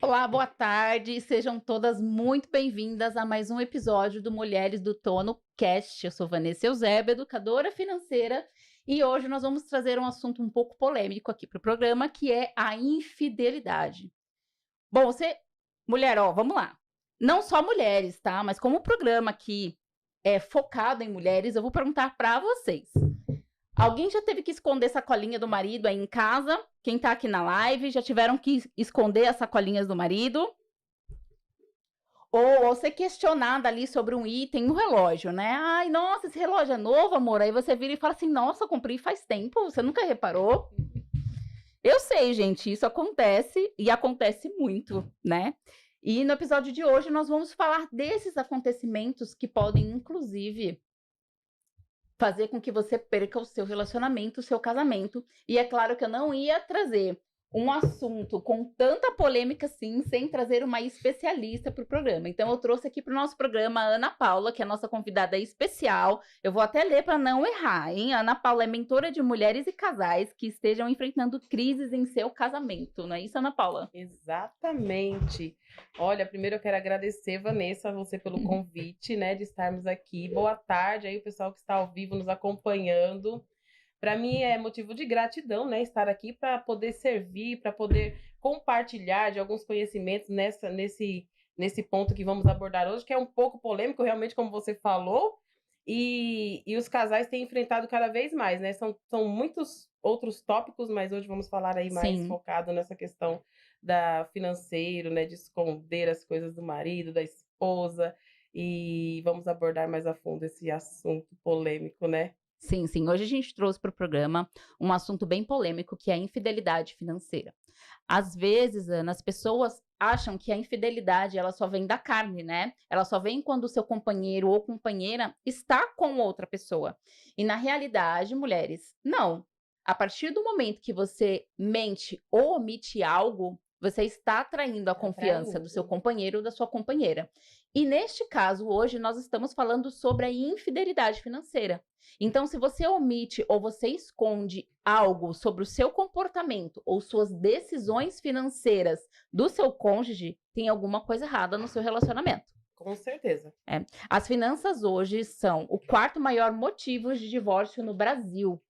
Olá, boa tarde. Sejam todas muito bem-vindas a mais um episódio do Mulheres do Tono Cast. Eu sou Vanessa Eusébio, educadora financeira, e hoje nós vamos trazer um assunto um pouco polêmico aqui para o programa, que é a infidelidade. Bom, mulher, vamos lá. Não só mulheres, tá? Mas como o programa aqui é focado em mulheres, eu vou perguntar para vocês. Alguém já teve que esconder sacolinha do marido aí em casa? Quem tá aqui na live já tiveram que esconder as sacolinhas do marido? Ou ser questionada ali sobre um item, um relógio, né? Ai, nossa, esse relógio é novo, amor. Aí você vira e fala assim: nossa, eu comprei faz tempo, você nunca reparou? Eu sei, gente, isso acontece e acontece muito, né? E no episódio de hoje nós vamos falar desses acontecimentos que podem, inclusive, fazer com que você perca o seu relacionamento, o seu casamento. E é claro que eu não ia trazer um assunto com tanta polêmica assim, sem trazer uma especialista para o programa. Então, eu trouxe aqui para o nosso programa a Ana Paula, que é a nossa convidada especial. Eu vou até ler para não errar, hein? A Ana Paula é mentora de mulheres e casais que estejam enfrentando crises em seu casamento. Não é isso, Ana Paula? Exatamente. Olha, primeiro eu quero agradecer, Vanessa, a você pelo convite, né, de estarmos aqui. Boa tarde aí, o pessoal que está ao vivo nos acompanhando. Para mim é motivo de gratidão, né, estar aqui para poder servir, para poder compartilhar de alguns conhecimentos nesse ponto que vamos abordar hoje, que é um pouco polêmico, realmente, como você falou, e os casais têm enfrentado cada vez mais, né? São muitos outros tópicos, mas hoje vamos falar aí mais Sim. focado nessa questão da financeiro, né, de esconder as coisas do marido, da esposa, e vamos abordar mais a fundo esse assunto polêmico, né? Sim, sim. Hoje a gente trouxe para o programa um assunto bem polêmico, que é a infidelidade financeira. Às vezes, Ana, as pessoas acham que a infidelidade ela só vem da carne, né? Ela só vem quando o seu companheiro ou companheira está com outra pessoa. E na realidade, mulheres, não. A partir do momento que você mente ou omite algo, você está traindo a confiança do seu Atraindo. companheiro ou da sua companheira. E neste caso, hoje, nós estamos falando sobre a infidelidade financeira. Então, se você omite ou você esconde algo sobre o seu comportamento ou suas decisões financeiras do seu cônjuge, tem alguma coisa errada no seu relacionamento. Com certeza. As finanças hoje são o quarto maior motivo de divórcio no Brasil.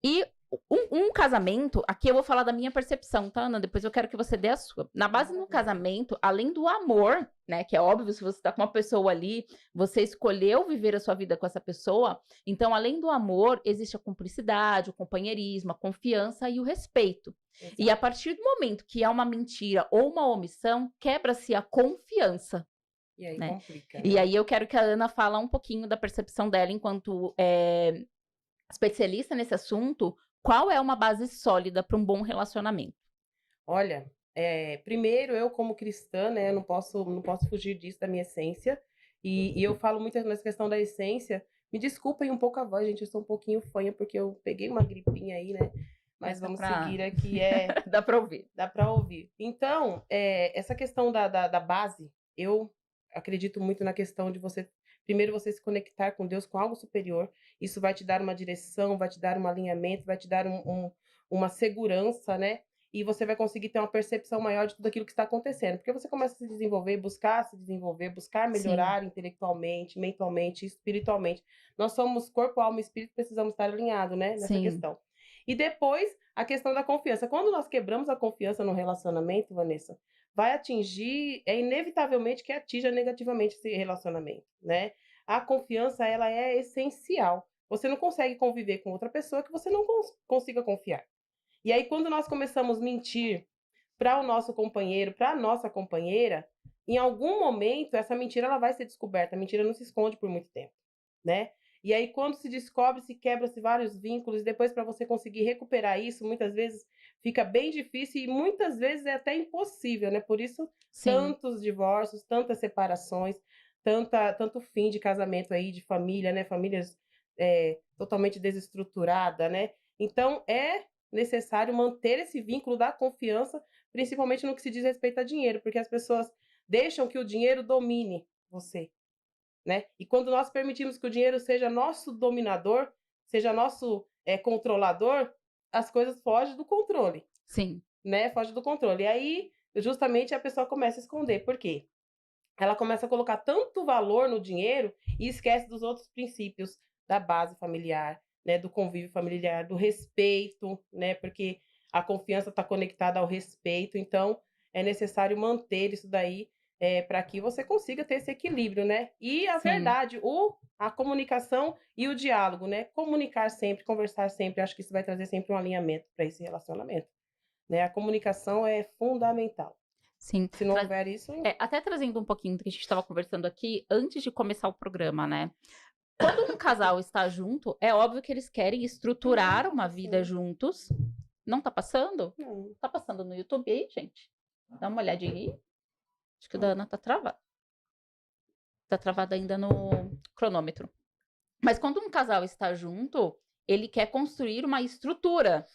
E um casamento, aqui eu vou falar da minha percepção, tá, Ana? Depois eu quero que você dê a sua. Na base do casamento, além do amor, né? Que é óbvio, se você tá com uma pessoa ali, você escolheu viver a sua vida com essa pessoa. Então, além do amor, existe a cumplicidade, o companheirismo, a confiança e o respeito. Exato. E a partir do momento que há uma mentira ou uma omissão, quebra-se a confiança. E aí Né? complica, né? E aí eu quero que a Ana fale um pouquinho da percepção dela enquanto especialista nesse assunto. Qual é uma base sólida para um bom relacionamento? Olha, primeiro eu como cristã, né, não posso fugir disso, da minha essência, e eu falo muito nessa questão da essência. Me desculpem um pouco a voz, gente, eu estou um pouquinho fanha, porque eu peguei uma gripinha aí, né, mas vamos seguir aqui, Dá para ouvir. dá para ouvir. Então, essa questão da base, eu acredito muito na questão de primeiro você se conectar com Deus, com algo superior. Isso vai te dar uma direção, vai te dar um alinhamento, vai te dar uma segurança, né? E você vai conseguir ter uma percepção maior de tudo aquilo que está acontecendo. Porque você começa a se desenvolver, buscar melhorar intelectualmente, mentalmente, espiritualmente. Nós somos corpo, alma e espírito, precisamos estar alinhados, né? Nessa questão. E depois, a questão da confiança. Quando nós quebramos a confiança no relacionamento, Vanessa, vai atingir, inevitavelmente que atinja negativamente esse relacionamento, né? A confiança, ela é essencial. Você não consegue conviver com outra pessoa que você não consiga confiar. E aí, quando nós começamos a mentir para o nosso companheiro, para a nossa companheira, em algum momento, essa mentira ela vai ser descoberta. A mentira não se esconde por muito tempo, né? E aí, quando se descobre, se quebra-se vários vínculos, e depois para você conseguir recuperar isso, muitas vezes fica bem difícil e muitas vezes é até impossível, né? Por isso, tantos divórcios, tantas separações, tanto fim de casamento aí, de família, né? Famílias totalmente desestruturadas, né? Então, é necessário manter esse vínculo da confiança, principalmente no que se diz respeito a dinheiro, porque as pessoas deixam que o dinheiro domine você, né? E quando nós permitimos que o dinheiro seja nosso dominador, seja nosso controlador, as coisas fogem do controle. Sim. Né? Foge do controle. E aí justamente a pessoa começa a esconder. Por quê? Ela começa a colocar tanto valor no dinheiro e esquece dos outros princípios da base familiar, né, do convívio familiar, do respeito, né, porque a confiança está conectada ao respeito, então é necessário manter isso daí para que você consiga ter esse equilíbrio, né? E a Sim. verdade, a comunicação e o diálogo, né? Comunicar sempre, conversar sempre, acho que isso vai trazer sempre um alinhamento para esse relacionamento, né? A comunicação é fundamental. Sim. Se não houver isso, Até trazendo um pouquinho do que a gente estava conversando aqui antes de começar o programa, né? Quando um casal está junto, é óbvio que eles querem estruturar uma vida juntos. Não tá passando? não. Tá passando no YouTube aí, gente? Dá uma olhadinha aí. Acho que o da Ana tá travado. Tá travado ainda no cronômetro. Mas quando um casal está junto, ele quer construir uma estrutura,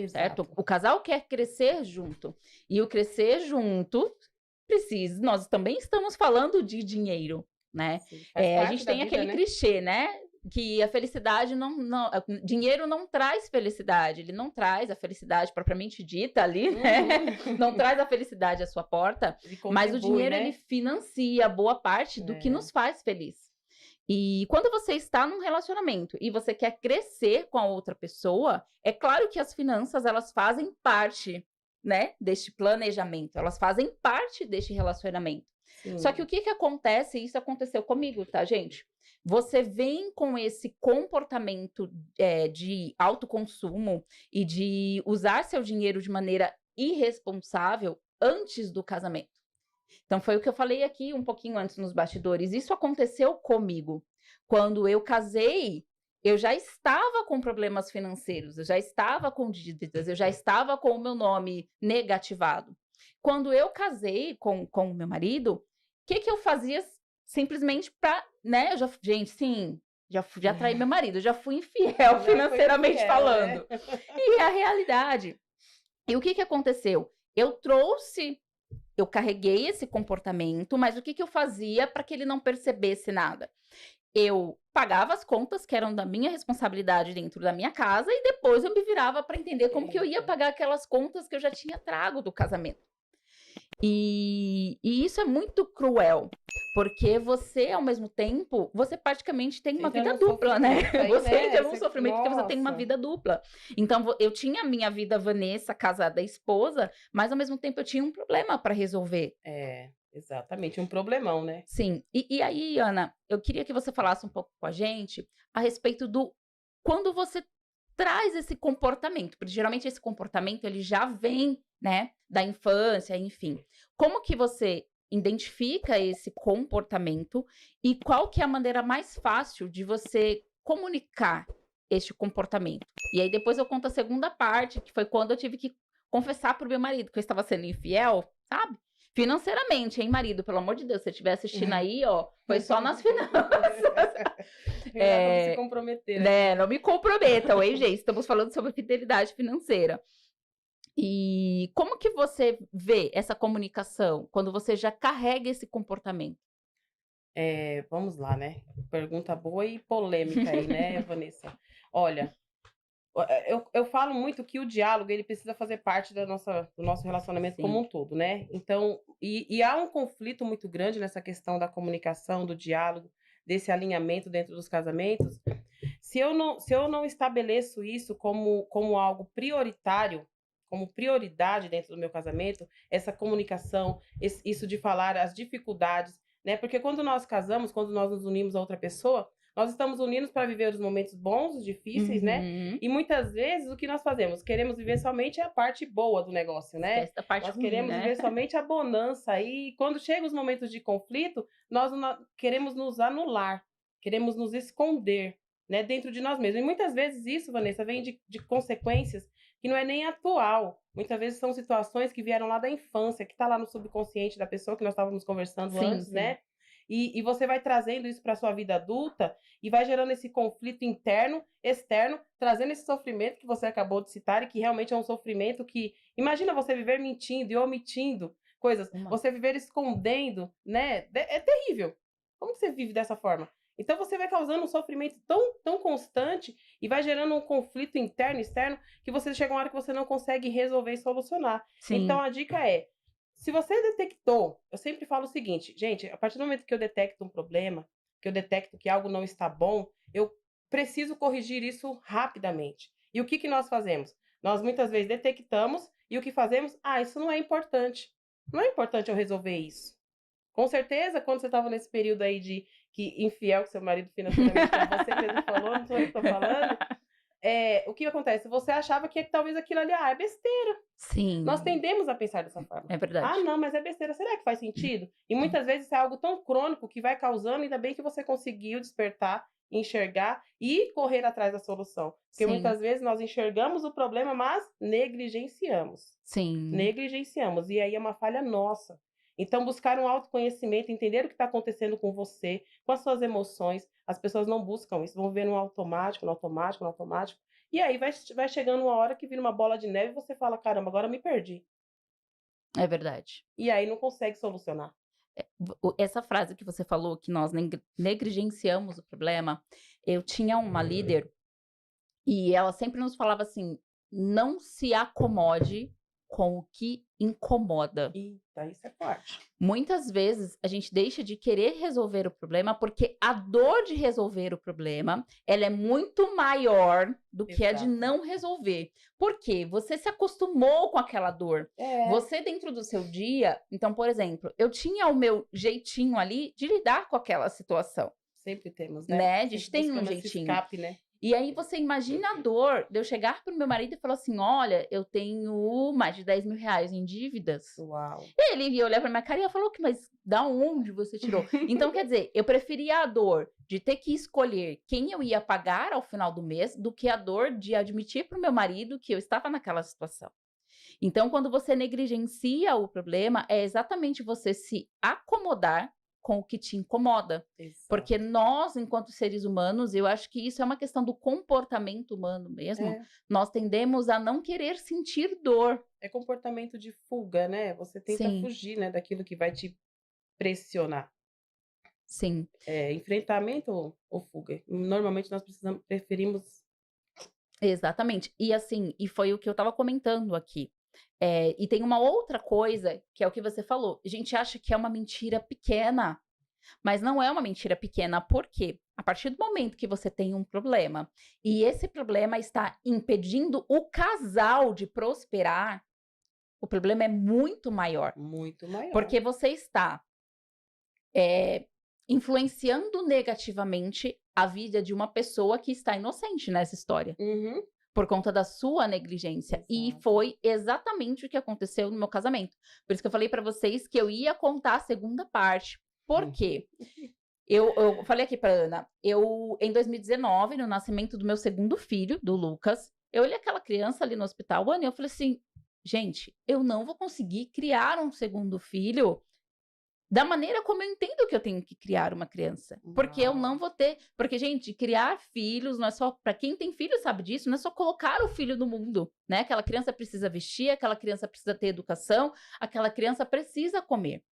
certo? Exato. O casal quer crescer junto. E o crescer junto precisa. Nós também estamos falando de dinheiro, né? Sim, faz A parte gente da tem vida, aquele né? clichê, né? Que a felicidade dinheiro não traz felicidade, ele não traz a felicidade propriamente dita ali, né? Não traz a felicidade à sua porta, Ele mas o contribui, dinheiro né? ele financia boa parte do que nos faz feliz. E quando você está num relacionamento e você quer crescer com a outra pessoa, é claro que as finanças elas fazem parte, né, deste planejamento, elas fazem parte deste relacionamento. Só que o Sim. que acontece, isso aconteceu comigo, tá, gente? Você vem com esse comportamento de autoconsumo e de usar seu dinheiro de maneira irresponsável antes do casamento. Então, foi o que eu falei aqui um pouquinho antes nos bastidores. Isso aconteceu comigo. Quando eu casei, eu já estava com problemas financeiros, eu já estava com dívidas, eu já estava com o meu nome negativado. Quando eu casei com o meu marido, o que eu fazia simplesmente para, né? Gente, sim, já traí meu marido, já fui infiel financeiramente falando. E é a realidade. E o que aconteceu? Eu carreguei esse comportamento, mas o que eu fazia para que ele não percebesse nada? Eu pagava as contas que eram da minha responsabilidade dentro da minha casa e depois eu me virava para entender como que eu ia pagar aquelas contas que eu já tinha trago do casamento. E isso é muito cruel, porque você, ao mesmo tempo, você praticamente tem uma vida dupla, né? Você entra num sofrimento porque você tem uma vida dupla. Então, eu tinha a minha vida Vanessa, casada, esposa, mas ao mesmo tempo eu tinha um problema para resolver. Exatamente, um problemão, né? Sim. E aí, Ana, eu queria que você falasse um pouco com a gente a respeito do quando você traz esse comportamento, porque geralmente esse comportamento ele já vem, né, da infância, enfim. Como que você identifica esse comportamento e qual que é a maneira mais fácil de você comunicar este comportamento? E aí depois eu conto a segunda parte, que foi quando eu tive que confessar pro meu marido que eu estava sendo infiel, sabe? Financeiramente, hein, marido? Pelo amor de Deus, se você estiver assistindo aí, ó, foi só nas finanças. Não se comprometer. Né? Não me comprometam, hein, gente? Estamos falando sobre fidelidade financeira. E como que você vê essa comunicação quando você já carrega esse comportamento? Vamos lá, né? Pergunta boa e polêmica aí, né, Vanessa? Olha, eu falo muito que o diálogo ele precisa fazer parte do nosso relacionamento como Sim. um todo, né? Então, e há um conflito muito grande nessa questão da comunicação, do diálogo, desse alinhamento dentro dos casamentos. Se eu não estabeleço isso como algo prioritário, como prioridade dentro do meu casamento, essa comunicação, isso de falar as dificuldades, né? Porque quando nós casamos, quando nós nos unimos a outra pessoa, nós estamos unidos para viver os momentos bons, os difíceis, né? E muitas vezes o que nós fazemos? Queremos viver somente a parte boa do negócio, né? Esquece da parte Nós ruim, queremos né? viver somente a bonança. E quando chegam os momentos de conflito, nós queremos nos anular, queremos nos esconder, né, dentro de nós mesmos. E muitas vezes isso, Vanessa, vem de consequências que não é nem atual. Muitas vezes são situações que vieram lá da infância, que está lá no subconsciente da pessoa que nós estávamos conversando antes, né? E você vai trazendo isso para a sua vida adulta e vai gerando esse conflito interno, externo, trazendo esse sofrimento que você acabou de citar e que realmente é um sofrimento que... Imagina você viver mentindo e omitindo coisas, você viver escondendo, né? É terrível. Como que você vive dessa forma? Então você vai causando um sofrimento tão constante e vai gerando um conflito interno e externo que você chega uma hora que você não consegue resolver e solucionar. Sim. Então a dica é: Se você detectou, eu sempre falo o seguinte, gente, a partir do momento que eu detecto um problema, que eu detecto que algo não está bom, eu preciso corrigir isso rapidamente. E o que que nós fazemos? Nós muitas vezes detectamos e o que fazemos? Ah, isso não é importante. Não é importante eu resolver isso. Com certeza, quando você estava nesse período aí de que infiel com seu marido financeiramente, como você mesmo falou, não sou eu que estou falando, o que acontece? Você achava que talvez aquilo ali, é besteira. Nós Sim, tendemos a pensar dessa forma. é Ah, verdade. não, mas é besteira. Será que faz sentido? E muitas vezes é algo tão crônico que vai causando, ainda bem que você conseguiu despertar, enxergar e correr atrás da solução. Porque Sim, muitas vezes nós enxergamos o problema, mas negligenciamos. sim, Negligenciamos. E aí é uma falha nossa. Então, buscar um autoconhecimento, entender o que está acontecendo com você, com as suas emoções. As pessoas não buscam isso, vão ver no automático, no automático, no automático. E aí vai chegando uma hora que vira uma bola de neve e você fala: caramba, agora eu me perdi. é verdade. E aí não consegue solucionar. Essa frase que você falou, que nós negligenciamos o problema, eu tinha uma líder e ela sempre nos falava assim: não se acomode com o que incomoda. Eita, isso é forte. Muitas vezes a gente deixa de querer resolver o problema porque a dor de resolver o problema, ela é muito maior do que a de Exato. não resolver. Por quê? Você se acostumou com aquela dor. É, Você dentro do seu dia, então, por exemplo, eu tinha o meu jeitinho ali de lidar com aquela situação, sempre temos, né? né? A Sempre gente tem um buscando esse jeitinho. escape, né? E aí você imagina a dor de eu chegar pro meu marido e falar assim: olha, eu tenho mais de 10 mil reais em dívidas. Uau. Ele ia olhar pra minha cara e ia falar: mas da onde você tirou? Então, quer dizer, eu preferia a dor de ter que escolher quem eu ia pagar ao final do mês do que a dor de admitir pro meu marido que eu estava naquela situação. Então, quando você negligencia o problema, é exatamente você se acomodar com o que te incomoda. Exato. Porque nós, enquanto seres humanos, eu acho que isso é uma questão do comportamento humano mesmo, nós tendemos a não querer sentir dor. É comportamento de fuga, né? Você tenta Sim, fugir, né, daquilo que vai te pressionar. sim, Enfrentamento ou fuga? Normalmente nós preferimos. exatamente. E assim, e foi o que eu estava comentando aqui. E tem uma outra coisa, que é o que você falou. A gente acha que é uma mentira pequena, mas não é uma mentira pequena, por quê? A partir do momento que você tem um problema e esse problema está impedindo o casal de prosperar, o problema é muito maior. Muito maior. Porque você está influenciando negativamente a vida de uma pessoa que está inocente nessa história. Uhum. Por conta da sua negligência. E Exato. foi exatamente o que aconteceu no meu casamento. Por isso que eu falei pra vocês que eu ia contar a segunda parte. Por quê? Eu falei aqui pra Ana, em 2019, no nascimento do meu segundo filho, do Lucas, eu olhei aquela criança ali no hospital, Ana, e eu falei assim, gente, eu não vou conseguir criar um segundo filho da maneira como eu entendo que eu tenho que criar uma criança. Porque eu não vou ter. Porque, gente, criar filhos não é só. Para quem tem filho sabe disso, não é só colocar o filho no mundo, né? Aquela criança precisa vestir, aquela criança precisa ter educação, aquela criança precisa comer.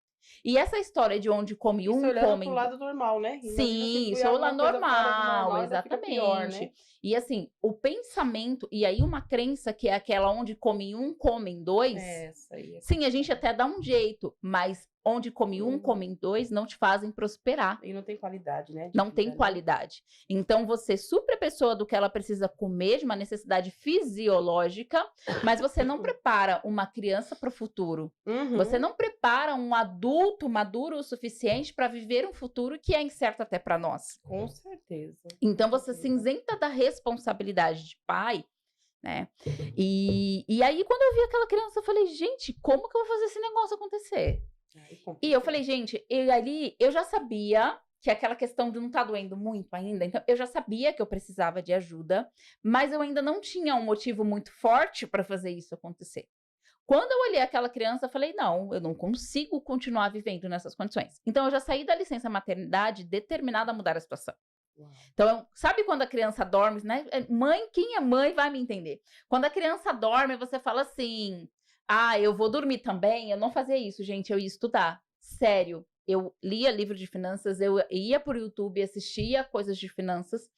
E essa história de onde come Isso um, olhando comem. pro lado normal, né? Imagina se Sim, for isso é o lá alguma coisa fora do normal, normal, ainda fica pior, né? exatamente. E assim, o pensamento, e aí uma crença que é aquela onde come um, comem dois. Essa aí. Sim, a gente até dá um jeito, mas onde come um, comem dois, não te fazem prosperar. E não tem qualidade, né? Não tem qualidade. Então, você supre a pessoa do que ela precisa comer, de uma necessidade fisiológica, mas você não prepara uma criança para o futuro. Uhum. Você não prepara um adulto maduro o suficiente para viver um futuro que é incerto até para nós. Com certeza. Então, você se isenta da responsabilidade de pai, né? E aí, quando eu vi aquela criança, eu falei, gente, como que eu vou fazer esse negócio acontecer? E eu falei, gente, ali eu já sabia que aquela questão de não estar doendo muito ainda, então eu já sabia que eu precisava de ajuda, mas eu ainda não tinha um motivo muito forte para fazer isso acontecer. Quando eu olhei aquela criança, eu falei, não, eu não consigo continuar vivendo nessas condições. Então eu já saí da licença maternidade determinada a mudar a situação. Então, sabe quando a criança dorme, né? Mãe, quem é mãe vai me entender. Quando a criança dorme, você fala assim, eu vou dormir também. Eu não fazia isso, gente, eu ia estudar. Sério, eu lia livro de finanças, eu ia por YouTube, assistia coisas de finanças,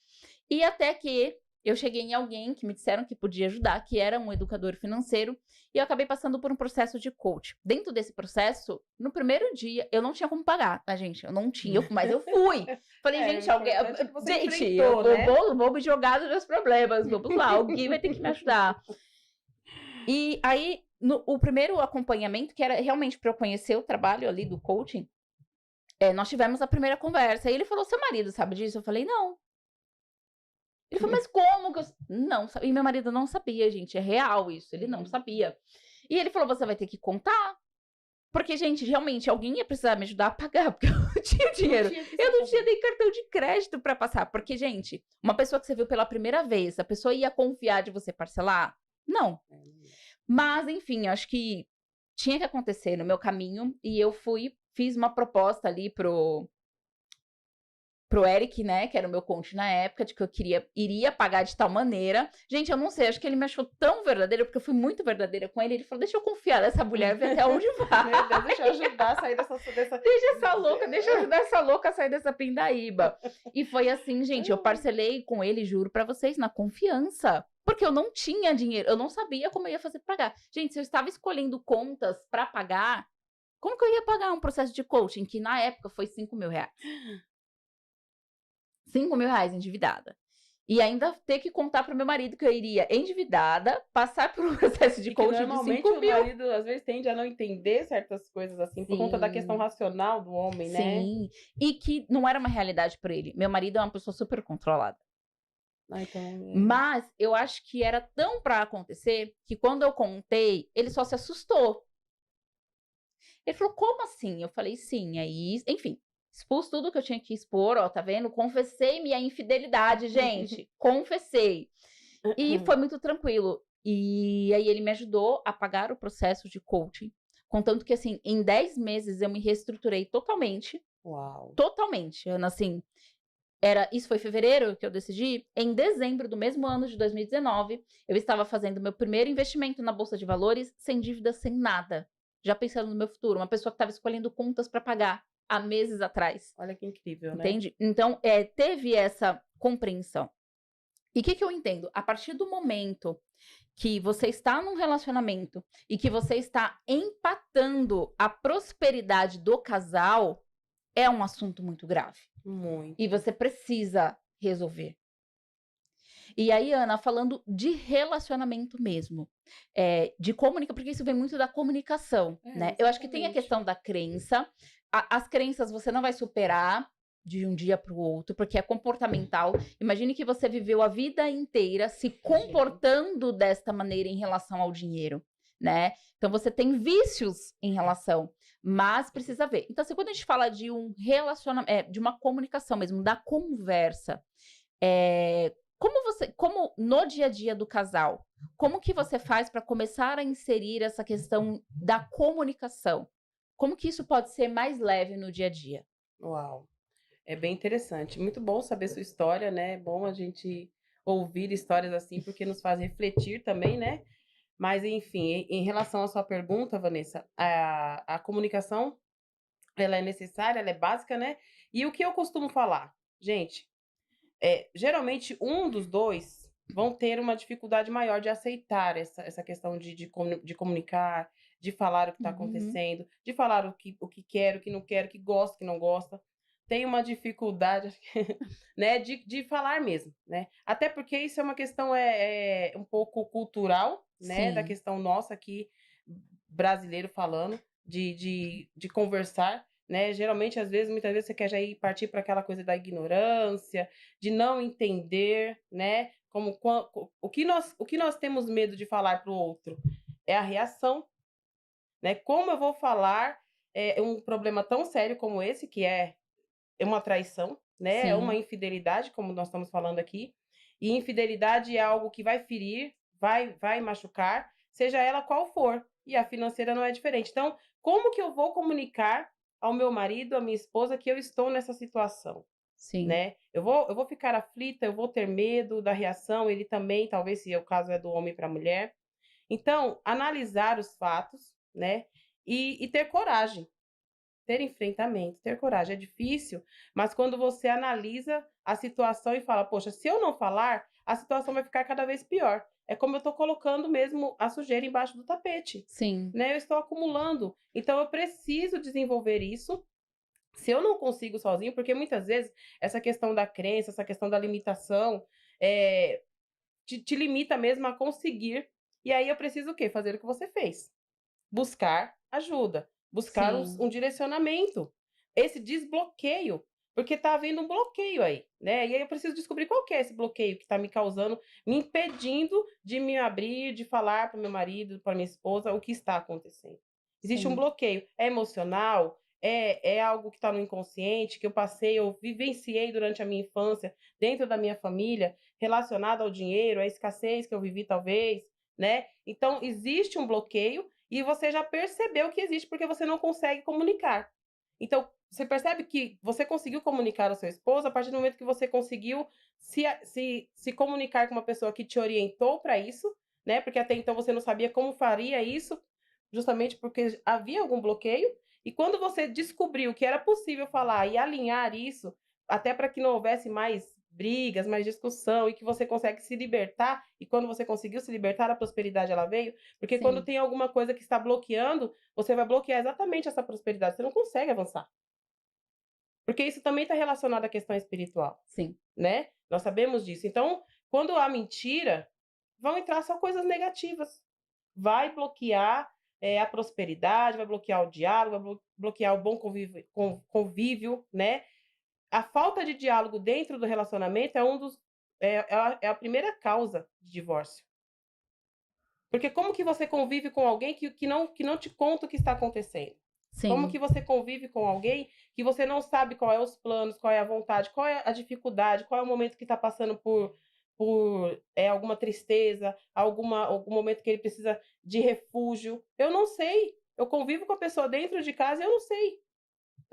e até que eu cheguei em alguém que me disseram que podia ajudar, que era um educador financeiro, e eu acabei passando por um processo de coach. Dentro desse processo, no primeiro dia, eu não tinha como pagar, tá, gente? Eu não tinha, mas eu fui. Falei, gente, o alguém. importante é que você Gente, enfrentou, eu né? vou me jogar nos meus problemas, vamos lá, alguém vai ter que me ajudar. E aí, o primeiro acompanhamento, que era realmente para eu conhecer o trabalho ali do coaching, nós tivemos a primeira conversa. E ele falou: seu marido sabe disso? Eu falei: não. Ele falou: mas como que eu. Não, e meu marido não sabia, gente. É real isso. Ele não sabia. E ele falou: você vai ter que contar. Porque, gente, realmente, alguém ia precisar me ajudar a pagar, porque eu não tinha dinheiro. Eu não tinha nem cartão de crédito para passar. Porque, gente, uma pessoa que você viu pela primeira vez, a pessoa ia confiar de você parcelar? Não. Mas, enfim, acho que tinha que acontecer no meu caminho. E eu fiz uma proposta ali pro Eric, né, que era o meu coach na época, de que eu iria pagar de tal maneira. Gente, eu não sei, acho que ele me achou tão verdadeira, porque eu fui muito verdadeira com ele. Ele falou: deixa eu confiar nessa mulher, ver até onde vai. Meu Deus, deixa eu ajudar a sair dessa... Deixa eu ajudar essa louca a sair dessa pindaíba. E foi assim, gente, eu parcelei com ele, juro pra vocês, na confiança. Porque eu não tinha dinheiro, eu não sabia como eu ia fazer pra pagar. Gente, se eu estava escolhendo contas pra pagar, como que eu ia pagar um processo de coaching, que na época foi 5 mil reais? 5 mil reais endividada. E ainda ter que contar pro meu marido que eu iria endividada, passar por um processo de coaching de 5 mil. Normalmente o marido, às vezes, tende a não entender certas coisas assim, por conta da questão racional do homem, né? Sim, e que não era uma realidade para ele. Meu marido é uma pessoa super controlada. Mas eu acho que era tão para acontecer que quando eu contei, ele só se assustou. Ele falou: como assim? Eu falei: sim, aí, enfim. Expus tudo que eu tinha que expor, ó, tá vendo? Confessei minha infidelidade, gente. Confessei. E foi muito tranquilo. E aí ele me ajudou a pagar o processo de coaching. Contanto que, assim, em 10 meses eu me reestruturei totalmente. Uau. Totalmente, Ana, assim. Isso foi fevereiro que eu decidi. Em dezembro do mesmo ano de 2019, eu estava fazendo meu primeiro investimento na Bolsa de Valores, sem dívida, sem nada. Já pensando no meu futuro. Uma pessoa que estava escolhendo contas para pagar há meses atrás. Olha que incrível, né? Entende? Então, teve essa compreensão. E o que eu entendo? A partir do momento que você está num relacionamento e que você está empatando a prosperidade do casal, é um assunto muito grave. Muito. E você precisa resolver. E aí, Ana, falando de relacionamento mesmo, de comunicação, porque isso vem muito da comunicação, né? Eu acho que tem a questão da crença. As crenças você não vai superar de um dia para o outro, porque é comportamental. Imagine que você viveu a vida inteira se comportando desta maneira em relação ao dinheiro, né? Então você tem vícios em relação, mas precisa ver. Então, assim, quando a gente fala de um relacionamento, de uma comunicação mesmo, da conversa, como no dia a dia do casal, como que você faz para começar a inserir essa questão da comunicação? Como que isso pode ser mais leve no dia a dia? Uau, é bem interessante. Muito bom saber sua história, né? É bom a gente ouvir histórias assim, porque nos faz refletir também, né? Mas, enfim, em relação à sua pergunta, Vanessa, a comunicação, ela é necessária, ela é básica, né? E o que eu costumo falar? Gente, geralmente um dos dois vão ter uma dificuldade maior de aceitar essa questão de comunicar, de falar o que está acontecendo, de falar o que quer, o que não quer, o que gosta, o que não gosta. Tem uma dificuldade, né, de falar mesmo, né? Até porque isso é uma questão um pouco cultural, né? Da questão nossa aqui, brasileiro falando, de conversar, né? Geralmente, muitas vezes você quer já ir partir para aquela coisa da ignorância, de não entender, né? O que nós temos medo de falar para o outro é a reação, né? Como eu vou falar um problema tão sério como esse, que é uma traição, né? É uma infidelidade, como nós estamos falando aqui. E infidelidade é algo que vai ferir, vai machucar, seja ela qual for. E a financeira não é diferente. Então, como que eu vou comunicar ao meu marido, à minha esposa, que eu estou nessa situação? Sim. Né? Eu vou ficar aflita, eu vou ter medo da reação, ele também, talvez, se o caso é do homem para a mulher. Então, analisar os fatos, né? E ter coragem. Ter enfrentamento, ter coragem. É difícil, mas quando você analisa a situação e fala, poxa, se eu não falar, a situação vai ficar cada vez pior. É como eu estou colocando mesmo a sujeira embaixo do tapete. Sim. Né? Eu estou acumulando. Então, eu preciso desenvolver isso. Se eu não consigo sozinho, porque muitas vezes essa questão da crença, essa questão da limitação, te limita mesmo a conseguir. E aí eu preciso o quê? Fazer o que você fez. Buscar ajuda. Buscar um direcionamento. Esse desbloqueio. Porque tá havendo um bloqueio aí, né? E aí eu preciso descobrir qual que é esse bloqueio que está me causando, me impedindo de me abrir, de falar para o meu marido, para minha esposa, o que está acontecendo. Existe um bloqueio. É emocional? É algo que está no inconsciente, que eu passei, eu vivenciei durante a minha infância, dentro da minha família, relacionado ao dinheiro, à escassez que eu vivi talvez, né? Então, existe um bloqueio e você já percebeu que existe porque você não consegue comunicar. Então, você percebe que você conseguiu comunicar ao seu esposo a partir do momento que você conseguiu se comunicar com uma pessoa que te orientou para isso, né? Porque até então você não sabia como faria isso, justamente porque havia algum bloqueio. E quando você descobriu que era possível falar e alinhar isso, até para que não houvesse mais brigas, mais discussão, e que você consegue se libertar, e quando você conseguiu se libertar, a prosperidade ela veio, porque quando tem alguma coisa que está bloqueando, você vai bloquear exatamente essa prosperidade, você não consegue avançar. Porque isso também está relacionado à questão espiritual. Sim. Né? Nós sabemos disso. Então, quando há mentira, vão entrar só coisas negativas. Vai bloquear a prosperidade, vai bloquear o diálogo, vai bloquear o bom convívio, né? A falta de diálogo dentro do relacionamento é a primeira causa de divórcio. Porque como que você convive com alguém que não te conta o que está acontecendo? Sim. Como que você convive com alguém que você não sabe qual é os planos, qual é a vontade, qual é a dificuldade, qual é o momento que está passando por alguma tristeza, algum momento que ele precisa de refúgio. Eu não sei. Eu convivo com a pessoa dentro de casa e eu não sei.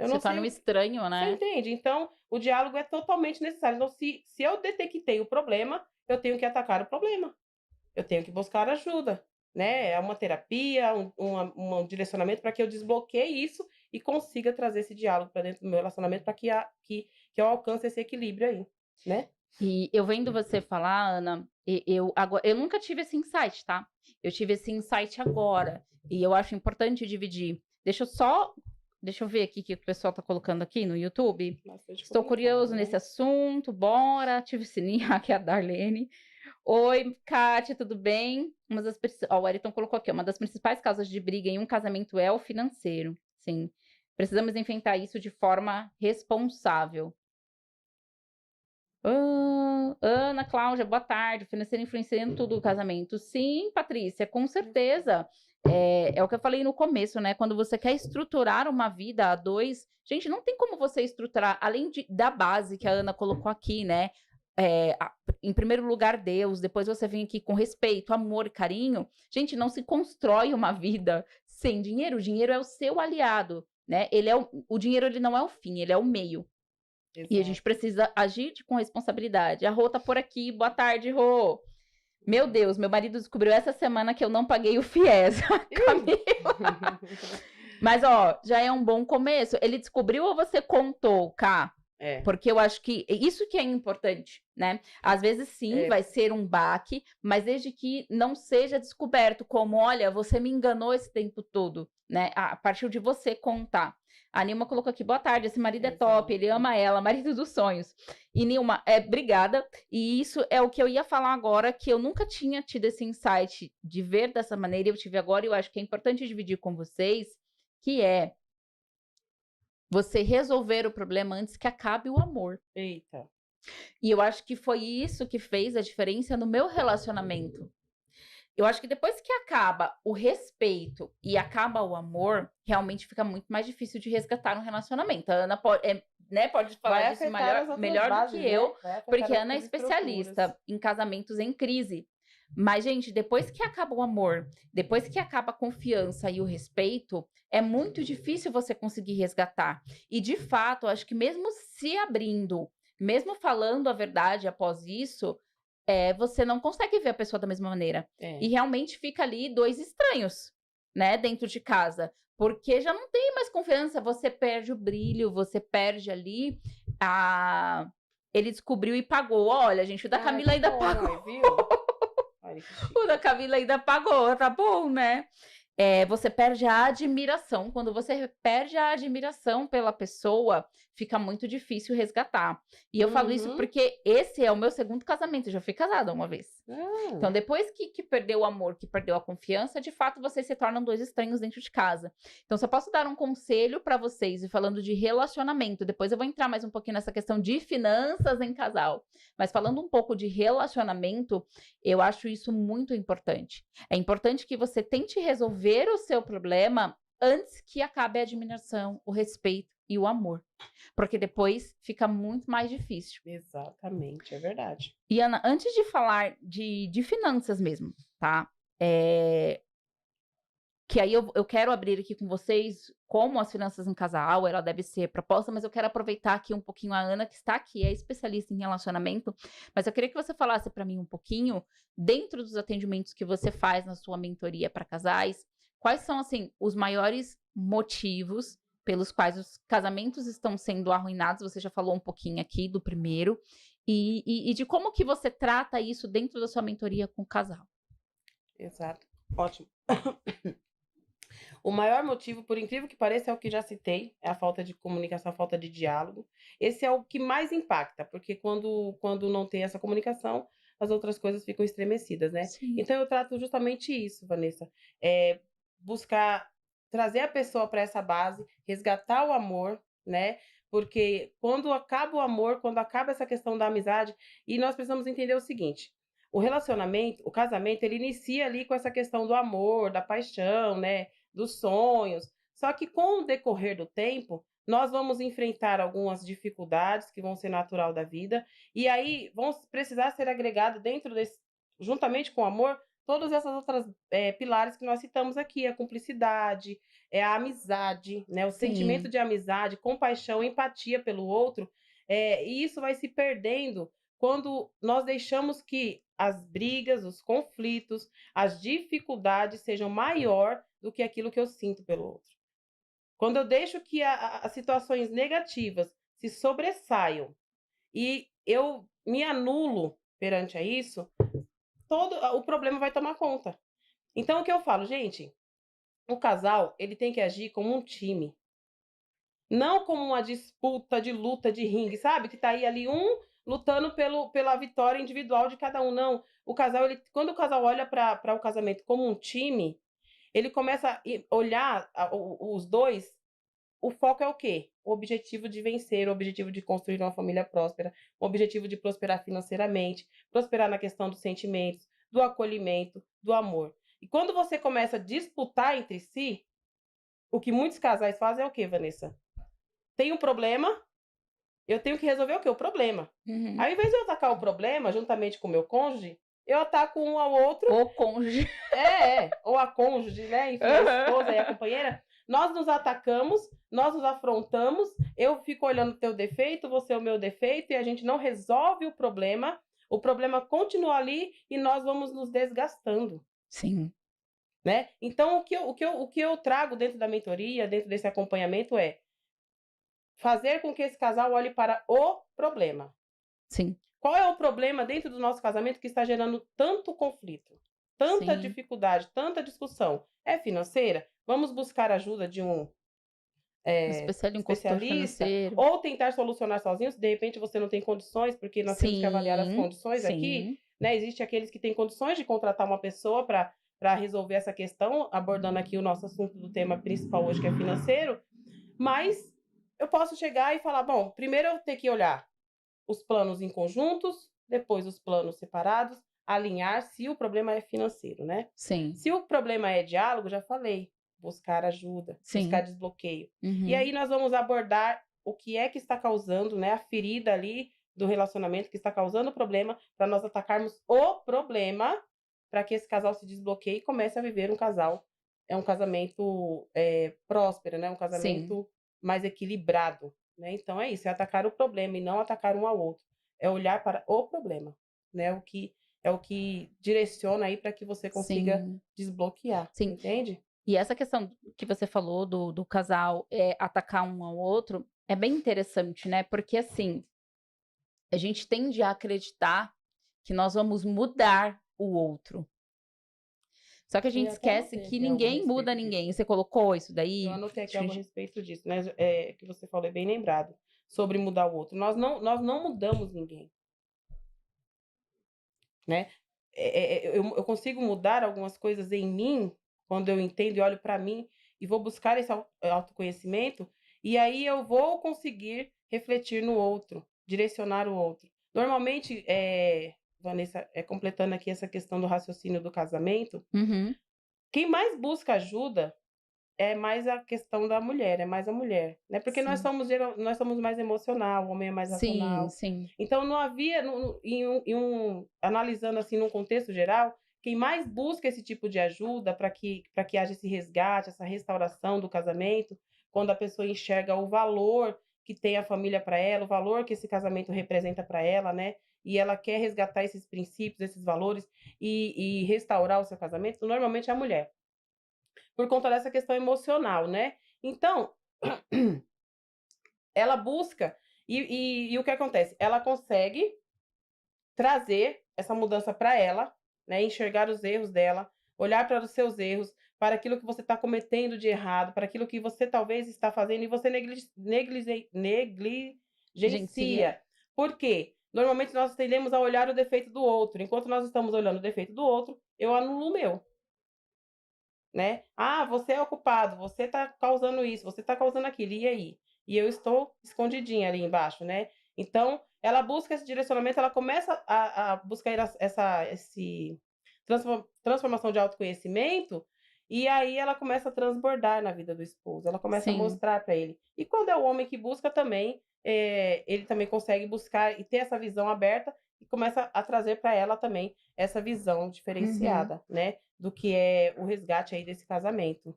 Se torna um estranho, né? Você entende? Então, o diálogo é totalmente necessário. Então, se eu detectei o problema, eu tenho que atacar o problema. Eu tenho que buscar ajuda, né? É uma terapia, um direcionamento para que eu desbloqueie isso e consiga trazer esse diálogo para dentro do meu relacionamento para que eu alcance esse equilíbrio aí, né? E eu vendo você falar, Ana, eu nunca tive esse insight, tá? Eu tive esse insight agora. E eu acho importante dividir. Deixa eu ver aqui o que o pessoal tá colocando aqui no YouTube. Estou curioso nesse assunto, bora. Ative o sininho, aqui é a Darlene. Oi, Kátia, tudo bem? O Ayrton colocou aqui, uma das principais causas de briga em um casamento é o financeiro. Sim, precisamos enfrentar isso de forma responsável. Ana Cláudia, boa tarde. O financeiro influenciando tudo o casamento. Sim, Patrícia, com certeza. É o que eu falei no começo, né? Quando você quer estruturar uma vida a dois, gente, não tem como você estruturar, além da base que a Ana colocou aqui, né? Em primeiro lugar, Deus, depois você vem aqui com respeito, amor e carinho. Gente, não se constrói uma vida sem dinheiro. O dinheiro é o seu aliado, né? O dinheiro ele não é o fim, ele é o meio. Exato. E a gente precisa agir com responsabilidade. A Rô tá por aqui. Boa tarde, Rô. Meu Deus, meu marido descobriu essa semana que eu não paguei o FIES. Mas, ó, já é um bom começo. Ele descobriu ou você contou, Ká? Porque eu acho que isso que é importante, né? Às vezes, sim, vai ser um baque, mas desde que não seja descoberto como, olha, você me enganou esse tempo todo, né? A partir de você contar. A Nilma colocou aqui, boa tarde, esse marido é top, ele ama ela, marido dos sonhos. E Nilma, obrigada. E isso é o que eu ia falar agora, que eu nunca tinha tido esse insight de ver dessa maneira, eu tive agora, e eu acho que é importante dividir com vocês, que é você resolver o problema antes que acabe o amor. Eita. E eu acho que foi isso que fez a diferença no meu relacionamento. Eu acho que depois que acaba o respeito e acaba o amor, realmente fica muito mais difícil de resgatar um relacionamento. A Ana pode falar disso melhor do que eu, porque a Ana é especialista em casamentos em crise. Mas, gente, depois que acaba o amor, depois que acaba a confiança e o respeito, é muito difícil você conseguir resgatar. E, de fato, acho que mesmo se abrindo, mesmo falando a verdade após isso, você não consegue ver a pessoa da mesma maneira. E realmente fica ali dois estranhos, né, dentro de casa. Porque já não tem mais confiança, você perde o brilho, você perde ali ele descobriu e pagou. Olha, gente, o da Camila ainda pagou. Viu? Olha que chique. O da Camila ainda pagou, tá bom, né? Você perde a admiração. Quando você perde a admiração pela pessoa, fica muito difícil resgatar. E eu falo isso porque esse é o meu segundo casamento. Eu já fui casada uma vez. Então, depois que perdeu o amor, que perdeu a confiança, de fato, vocês se tornam dois estranhos dentro de casa. Então, se eu posso dar um conselho para vocês, e falando de relacionamento, depois eu vou entrar mais um pouquinho nessa questão de finanças em casal. Mas falando um pouco de relacionamento, eu acho isso muito importante. É importante que você tente resolver o seu problema antes que acabe a admiração, o respeito e o amor. Porque depois fica muito mais difícil. Exatamente, é verdade. E Ana, antes de falar de finanças mesmo, tá? Que aí eu quero abrir aqui com vocês como as finanças em casal, ela deve ser proposta, mas eu quero aproveitar aqui um pouquinho a Ana, que está aqui, é especialista em relacionamento, mas eu queria que você falasse para mim um pouquinho, dentro dos atendimentos que você faz na sua mentoria para casais, quais são, assim, os maiores motivos pelos quais os casamentos estão sendo arruinados? Você já falou um pouquinho aqui do primeiro, e de como que você trata isso dentro da sua mentoria com o casal. Exato, ótimo. O maior motivo, por incrível que pareça, é o que já citei, é a falta de comunicação, a falta de diálogo. Esse é o que mais impacta, porque quando não tem essa comunicação, as outras coisas ficam estremecidas, né? Sim. Então eu trato justamente isso, Vanessa. Buscar trazer a pessoa para essa base, resgatar o amor, né? Porque quando acaba o amor, quando acaba essa questão da amizade, e nós precisamos entender o seguinte: o relacionamento, o casamento, ele inicia ali com essa questão do amor, da paixão, né? Dos sonhos. Só que com o decorrer do tempo, nós vamos enfrentar algumas dificuldades que vão ser natural da vida, e aí vão precisar ser agregados dentro desse, juntamente com o amor, todas essas outras pilares que nós citamos aqui, a cumplicidade, a amizade, né? O sentimento de amizade, compaixão, empatia pelo outro, e isso vai se perdendo quando nós deixamos que as brigas, os conflitos, as dificuldades sejam maior do que aquilo que eu sinto pelo outro. Quando eu deixo que as situações negativas se sobressaiam e eu me anulo perante a isso, todo o problema vai tomar conta. Então, o que eu falo, gente, o casal, ele tem que agir como um time. Não como uma disputa de luta de ringue, sabe? Que tá aí ali lutando pela vitória individual de cada um, não. O casal, quando o casal olha para o casamento como um time, ele começa a olhar os dois, o foco é o quê? O objetivo de vencer, o objetivo de construir uma família próspera, o objetivo de prosperar financeiramente, prosperar na questão dos sentimentos, do acolhimento, do amor. E quando você começa a disputar entre si, o que muitos casais fazem é o quê, Vanessa? Tem um problema, eu tenho que resolver o quê? O problema. Ao invés de eu atacar o problema juntamente com o meu cônjuge, eu ataco um ao outro. O cônjuge. Ou a cônjuge, né? Enfim, a esposa e a companheira. Nós nos atacamos, nós nos afrontamos, eu fico olhando o teu defeito, você o meu defeito, e a gente não resolve o problema continua ali e nós vamos nos desgastando. Sim. Né? Então, o que eu trago dentro da mentoria, dentro desse acompanhamento é fazer com que esse casal olhe para o problema. Sim. Qual é o problema dentro do nosso casamento que está gerando tanto conflito, tanta dificuldade, tanta discussão? É financeira? Vamos buscar ajuda de um especialista ou tentar solucionar sozinhos. De repente você não tem condições, porque nós temos que avaliar as condições aqui. Né? Existem aqueles que têm condições de contratar uma pessoa para resolver essa questão, abordando aqui o nosso assunto do tema principal hoje, que é financeiro. Mas eu posso chegar e falar, bom, primeiro eu tenho que olhar os planos em conjuntos, depois os planos separados, alinhar se o problema é financeiro, né? Sim. Se o problema é diálogo, já falei, buscar ajuda, buscar desbloqueio. E aí nós vamos abordar o que é que está causando, né, a ferida ali do relacionamento que está causando o problema, para nós atacarmos o problema, para que esse casal se desbloqueie e comece a viver um casamento próspero, né? Um casamento mais equilibrado. Né? Então é isso, é atacar o problema e não atacar um ao outro. É olhar para o problema, né? O que direciona aí para que você consiga desbloquear. Entende? E essa questão que você falou do casal atacar um ao outro é bem interessante, né? Porque assim, a gente tende a acreditar que nós vamos mudar o outro. Só que a gente esquece que ninguém muda ninguém. Você colocou isso daí? Eu anotei aqui algo a respeito disso, né? Que você falou, é bem lembrado, sobre mudar o outro. Nós não mudamos ninguém, né? Eu consigo mudar algumas coisas em mim, quando eu entendo e olho para mim, e vou buscar esse autoconhecimento, e aí eu vou conseguir refletir no outro, direcionar o outro. Normalmente, Vanessa, completando aqui essa questão do raciocínio do casamento, quem mais busca ajuda é mais a questão da mulher, é mais a mulher, né? Porque nós somos mais emocional, o homem é mais racional. Sim. Então não havia, analisando assim num contexto geral, quem mais busca esse tipo de ajuda para que haja esse resgate, essa restauração do casamento, quando a pessoa enxerga o valor que tem a família para ela, o valor que esse casamento representa para ela, né? E ela quer resgatar esses princípios, esses valores e restaurar o seu casamento, normalmente é a mulher, por conta dessa questão emocional, né? Então, ela busca, e o que acontece? Ela consegue trazer essa mudança para ela, né? Enxergar os erros dela, olhar para os seus erros, para aquilo que você está cometendo de errado, para aquilo que você talvez está fazendo e você negligencia. Por quê? Normalmente nós tendemos a olhar o defeito do outro. Enquanto nós estamos olhando o defeito do outro, eu anulo o meu. Né? Ah, você é o culpado, você está causando isso, você está causando aquilo, e aí? E eu estou escondidinha ali embaixo, né? Então, ela busca esse direcionamento, ela começa a buscar essa transformação de autoconhecimento, e aí ela começa a transbordar na vida do esposo, ela começa a mostrar para ele. E quando é o homem que busca também, ele também consegue buscar e ter essa visão aberta, e começa a trazer para ela também essa visão diferenciada, né? Do que é o resgate aí desse casamento.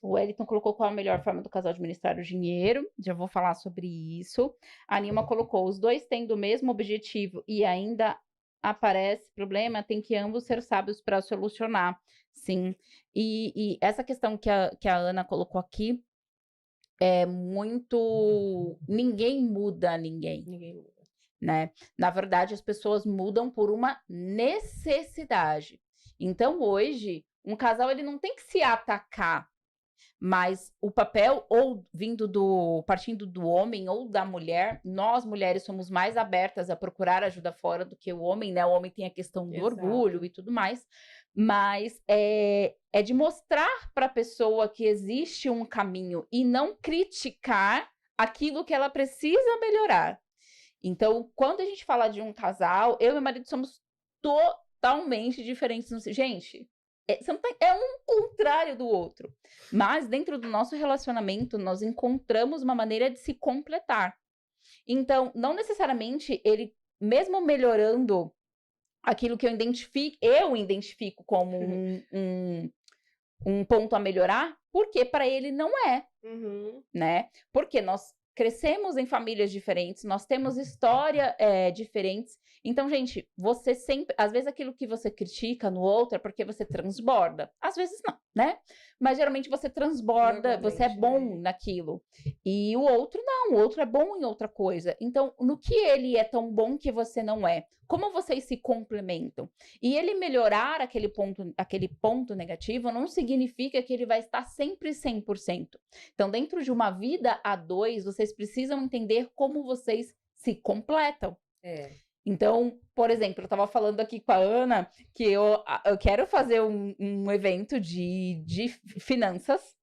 O Wellington colocou qual a melhor forma do casal administrar o dinheiro. Já vou falar sobre isso. A Nilma colocou: os dois tendo o mesmo objetivo e ainda aparece problema, tem que ambos ser sábios para solucionar. Sim. E essa questão que a Ana colocou aqui é muito. Ninguém muda ninguém. Ninguém muda. Né? Na verdade, as pessoas mudam por uma necessidade. Então, hoje, um casal ele não tem que se atacar, mas o papel partindo do homem ou da mulher, nós mulheres somos mais abertas a procurar ajuda fora do que o homem, né? O homem tem a questão do orgulho e tudo mais, mas é de mostrar para a pessoa que existe um caminho e não criticar aquilo que ela precisa melhorar. Então, quando a gente fala de um casal, eu e meu marido somos totalmente diferentes. Gente, é um contrário do outro. Mas dentro do nosso relacionamento, nós encontramos uma maneira de se completar. Então, não necessariamente ele, mesmo melhorando aquilo que eu identifico como um ponto a melhorar, porque para ele não é, né? Porque nós crescemos em famílias diferentes, nós temos histórias diferentes. Então, gente, você sempre... Às vezes aquilo que você critica no outro é porque você transborda. Às vezes não, né? Mas geralmente você transborda, você é bom naquilo. E o outro não, o outro é bom em outra coisa. Então, no que ele é tão bom que você não é? Como vocês se complementam? E ele melhorar aquele ponto negativo não significa que ele vai estar sempre 100%. Então, dentro de uma vida a dois, vocês precisam entender como vocês se completam. Então, por exemplo, eu estava falando aqui com a Ana que eu quero fazer um evento de finanças,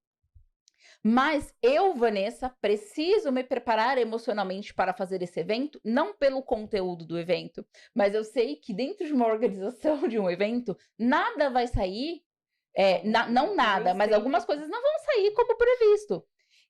mas eu, Vanessa, preciso me preparar emocionalmente para fazer esse evento, não pelo conteúdo do evento, mas eu sei que dentro de uma organização de um evento, nada vai sair, não nada, mas algumas coisas não vão sair como previsto.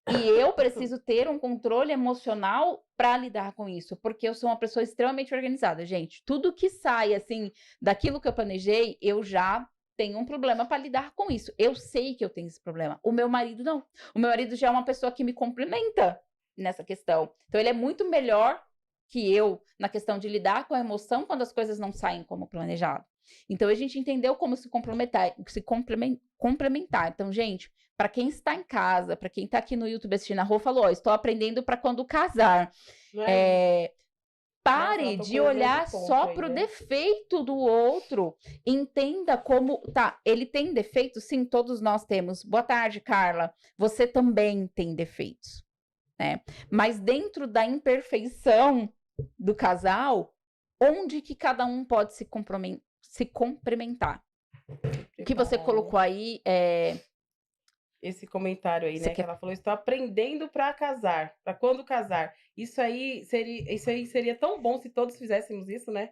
E eu preciso ter um controle emocional para lidar com isso, porque eu sou uma pessoa extremamente organizada, gente. Tudo que sai, assim, daquilo que eu planejei, eu já tenho um problema para lidar com isso. Eu sei que eu tenho esse problema. O meu marido não. O meu marido já é uma pessoa que me complementa nessa questão. Então, ele é muito melhor que eu na questão de lidar com a emoção quando as coisas não saem como planejado. Então, a gente entendeu como se complementar. Então, gente, para quem está em casa, para quem está aqui no YouTube assistindo a Rô, falou, estou aprendendo para quando casar. Não é? Pare Nossa, ela de tocou um grande olhar ponto só aí, pro né? defeito do outro. Entenda como. Tá, ele tem defeitos? Sim, todos nós temos. Boa tarde, Carla. Você também tem defeitos, né? Mas dentro da imperfeição do casal, onde que cada um pode se complementar? O que você Preparar, colocou né? aí Esse comentário aí, você né? Que quer... ela falou, estou aprendendo para casar. Para quando casar? Isso aí seria tão bom se todos fizéssemos isso, né?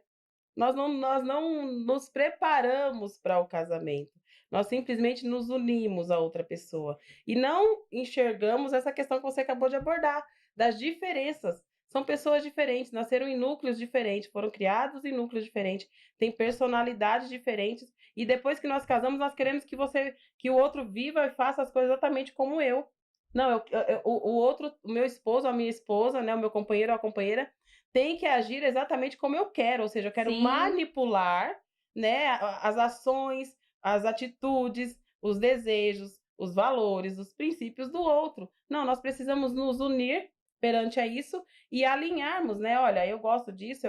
Nós não nos preparamos para o casamento. Nós simplesmente nos unimos a outra pessoa. E não enxergamos essa questão que você acabou de abordar, das diferenças. São pessoas diferentes, nasceram em núcleos diferentes, foram criados em núcleos diferentes, têm personalidades diferentes. E depois que nós casamos, nós queremos que o outro viva e faça as coisas exatamente como eu. Não, o outro, o meu esposo, a minha esposa, né, o meu companheiro ou a companheira, tem que agir exatamente como eu quero, ou seja, eu quero Sim. manipular, né, as ações, as atitudes, os desejos, os valores, os princípios do outro. Não, nós precisamos nos unir perante a isso e alinharmos, né? Olha, eu gosto disso,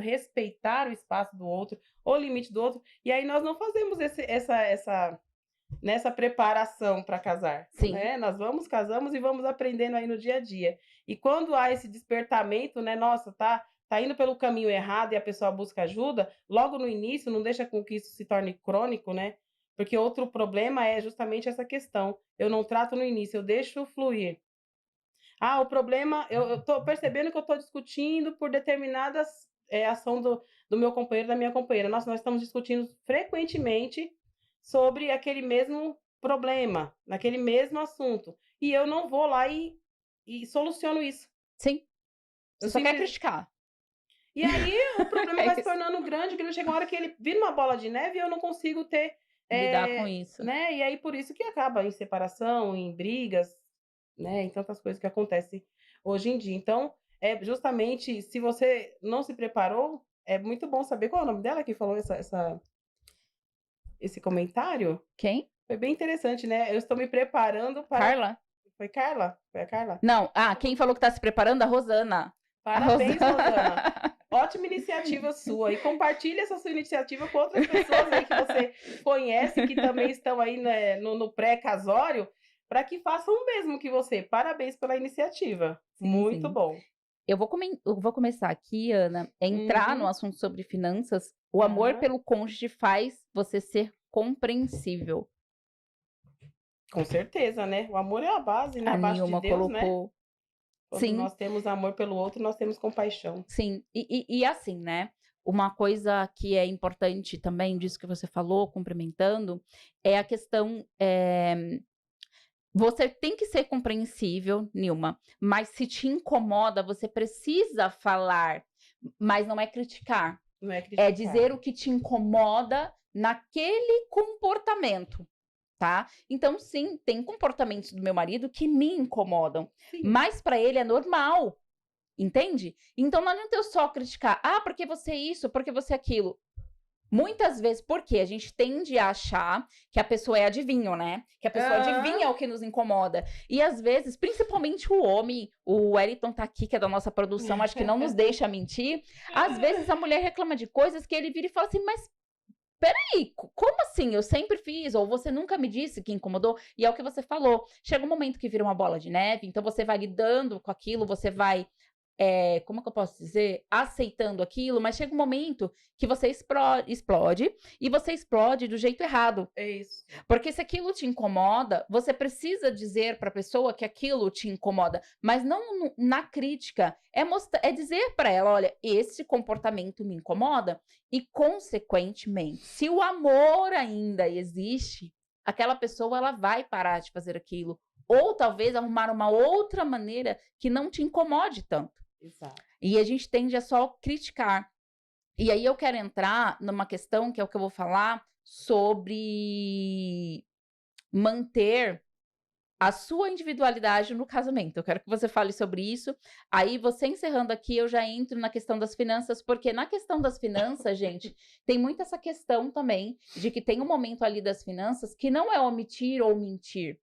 respeitar o espaço do outro, o limite do outro, e aí nós não fazemos nessa preparação para casar, Sim. né? Nós casamos e vamos aprendendo aí no dia a dia. E quando há esse despertamento, né? Nossa, tá indo pelo caminho errado e a pessoa busca ajuda, logo no início, não deixa com que isso se torne crônico, né? Porque outro problema é justamente essa questão. Eu não trato no início, eu deixo fluir. O problema, eu tô percebendo que eu tô discutindo por determinadas ação do meu companheiro, da minha companheira. Nossa, nós estamos discutindo frequentemente sobre aquele mesmo problema, naquele mesmo assunto. E eu não vou lá e soluciono isso. Sim. Você Eu só quer simples... criticar. E aí o problema É vai se isso. tornando grande, que chega uma hora que ele vira uma bola de neve e eu não consigo ter... Lidar com isso. né? E aí por isso que acaba em separação, em brigas, né? Em tantas coisas que acontecem hoje em dia. Então, justamente, se você não se preparou, é muito bom saber qual é o nome dela que falou esse comentário. Quem? Foi bem interessante, né? Eu estou me preparando para... Carla? Foi Carla? Foi a Carla? Não, quem falou que tá se preparando? A Rosana. Parabéns, Rosana. Ótima iniciativa sua. E compartilhe essa sua iniciativa com outras pessoas aí que você conhece, que também estão aí, né, no pré-casório, para que façam o mesmo que você. Parabéns pela iniciativa. Sim, Muito sim. bom. Eu vou começar aqui, Ana, entrar no assunto sobre finanças. O amor pelo cônjuge faz você ser compreensível. Com certeza, né? O amor é a base, né? A Abaixo de Nilma Deus, né? colocou. Quando Sim, nós temos amor pelo outro, nós temos compaixão. sim. E assim, né? Uma coisa que é importante também disso que você falou, complementando, é a questão. Você tem que ser compreensível, Nilma, mas se te incomoda, você precisa falar, mas não é criticar. Não é criticar. É dizer o que te incomoda naquele comportamento, tá? Então, sim, tem comportamentos do meu marido que me incomodam, Sim. mas para ele é normal, entende? Então, não adianta eu só criticar, porque você isso, porque você aquilo. Muitas vezes, porque a gente tende a achar que a pessoa é adivinho, né? Que a pessoa adivinha o que nos incomoda. E às vezes, principalmente o homem, o Wellington tá aqui, que é da nossa produção, acho que não nos deixa mentir. Às vezes a mulher reclama de coisas que ele vira e fala assim, mas peraí, como assim? Eu sempre fiz, ou você nunca me disse que incomodou, e é o que você falou. Chega um momento que vira uma bola de neve, então você vai lidando com aquilo, você vai, como que eu posso dizer? Aceitando aquilo, mas chega um momento que você explode, e você explode do jeito errado. É isso. Porque se aquilo te incomoda, você precisa dizer para a pessoa que aquilo te incomoda, mas não na crítica. É dizer para ela, olha, esse comportamento me incomoda, e consequentemente, se o amor ainda existe, aquela pessoa ela vai parar de fazer aquilo, ou talvez arrumar uma outra maneira que não te incomode tanto. Exato. E a gente tende a só criticar. E aí eu quero entrar numa questão que é o que eu vou falar sobre manter a sua individualidade no casamento. Eu quero que você fale sobre isso. Aí, você encerrando aqui, eu já entro na questão das finanças, porque na questão das finanças, gente, tem muito essa questão também de que tem um momento ali das finanças que não é omitir ou mentir.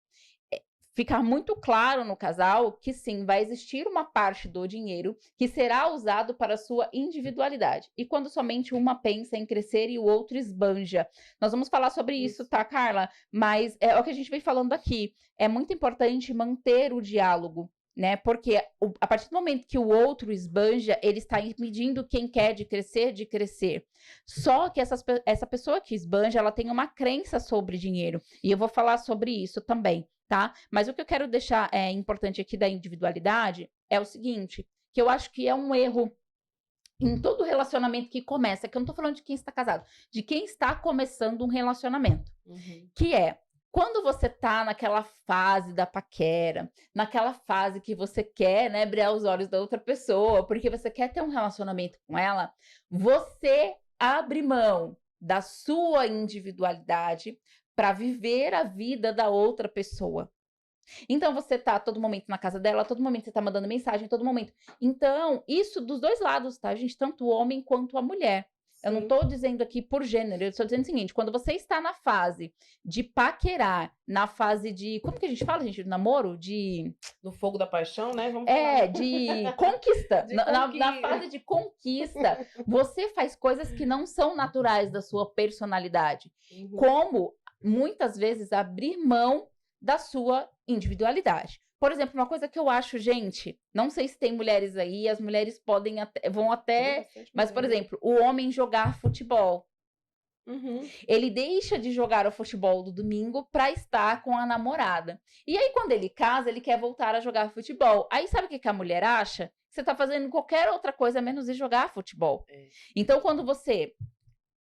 ficar muito claro no casal que sim, vai existir uma parte do dinheiro que será usado para a sua individualidade. E quando somente uma pensa em crescer e o outro esbanja. Nós vamos falar sobre isso, tá, Carla? Mas é o que a gente vem falando aqui. É muito importante manter o diálogo, né? Porque a partir do momento que o outro esbanja, ele está impedindo quem quer de crescer. Só que essa pessoa que esbanja, ela tem uma crença sobre dinheiro. E eu vou falar sobre isso também, tá? Mas o que eu quero deixar importante aqui da individualidade é o seguinte, que eu acho que é um erro em todo relacionamento que começa, que eu não tô falando de quem está casado, de quem está começando um relacionamento, que é quando você tá naquela fase da paquera, naquela fase que você quer, né, brilhar os olhos da outra pessoa, porque você quer ter um relacionamento com ela, você abre mão da sua individualidade para viver a vida da outra pessoa. Então você tá a todo momento na casa dela, a todo momento você tá mandando mensagem, a todo momento. Então, isso dos dois lados, tá, gente? Tanto o homem quanto a mulher. Eu não tô dizendo aqui por gênero, eu estou dizendo o seguinte, quando você está na fase de paquerar, na fase de, como que a gente fala, gente, do namoro? No fogo da paixão, né? Vamos falar. De conquista. Na fase de conquista, você faz coisas que não são naturais da sua personalidade. Como, muitas vezes, abrir mão da sua individualidade. Por exemplo, uma coisa que eu acho, gente, não sei se tem mulheres aí, as mulheres vão até, mas, por exemplo, o homem jogar futebol. Ele deixa de jogar o futebol do domingo para estar com a namorada. E aí, quando ele casa, ele quer voltar a jogar futebol. Aí, sabe o que a mulher acha? Você tá fazendo qualquer outra coisa menos ir jogar futebol. Então, quando você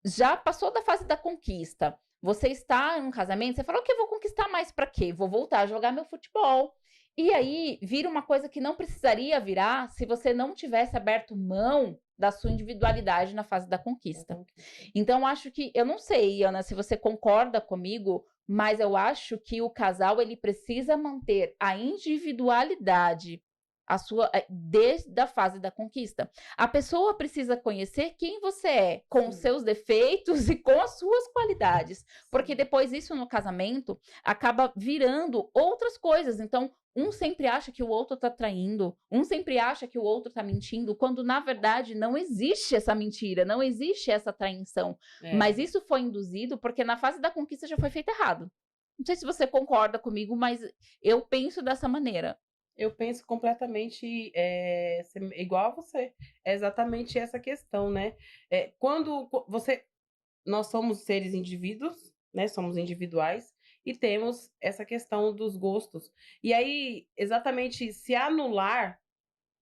já passou da fase da conquista, você está em um casamento, você fala, o que eu vou conquistar mais para quê? Vou voltar a jogar meu futebol. E aí vira uma coisa que não precisaria virar se você não tivesse aberto mão da sua individualidade na fase da conquista. Então, acho que, eu não sei, Ana, se você concorda comigo, mas eu acho que o casal, ele precisa manter a individualidade desde a fase da conquista. A pessoa precisa conhecer quem você é, com os seus defeitos e com as suas qualidades, porque depois isso no casamento acaba virando outras coisas. Então, um sempre acha que o outro tá traindo, um sempre acha que o outro tá mentindo, quando na verdade não existe essa mentira, não existe essa traição. Mas isso foi induzido porque na fase da conquista já foi feito errado. Não sei se você concorda comigo, mas eu penso dessa maneira. Eu penso completamente igual a você. É exatamente essa questão, né? Quando nós somos seres indivíduos, né? Somos individuais e temos essa questão dos gostos. E aí, exatamente, se anular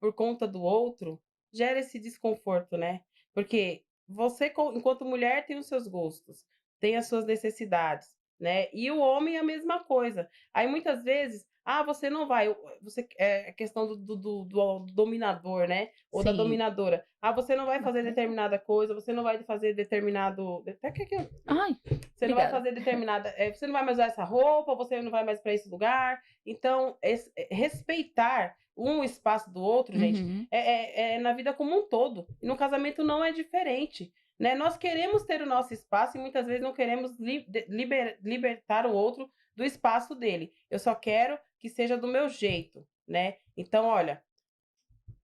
por conta do outro, gera esse desconforto, né? Porque você, enquanto mulher, tem os seus gostos, tem as suas necessidades, né? E o homem é a mesma coisa. Aí, muitas vezes, você não vai, é a questão do dominador, né? Ou da dominadora. Você não vai fazer determinada coisa, você não vai fazer determinado... Você não vai fazer determinada... Você não vai mais usar essa roupa, você não vai mais para esse lugar. Então, respeitar um espaço do outro, gente, é na vida como um todo. E no casamento não é diferente, né? Nós queremos ter o nosso espaço e muitas vezes não queremos libertar o outro do espaço dele. Eu só quero que seja do meu jeito, né? Então, olha,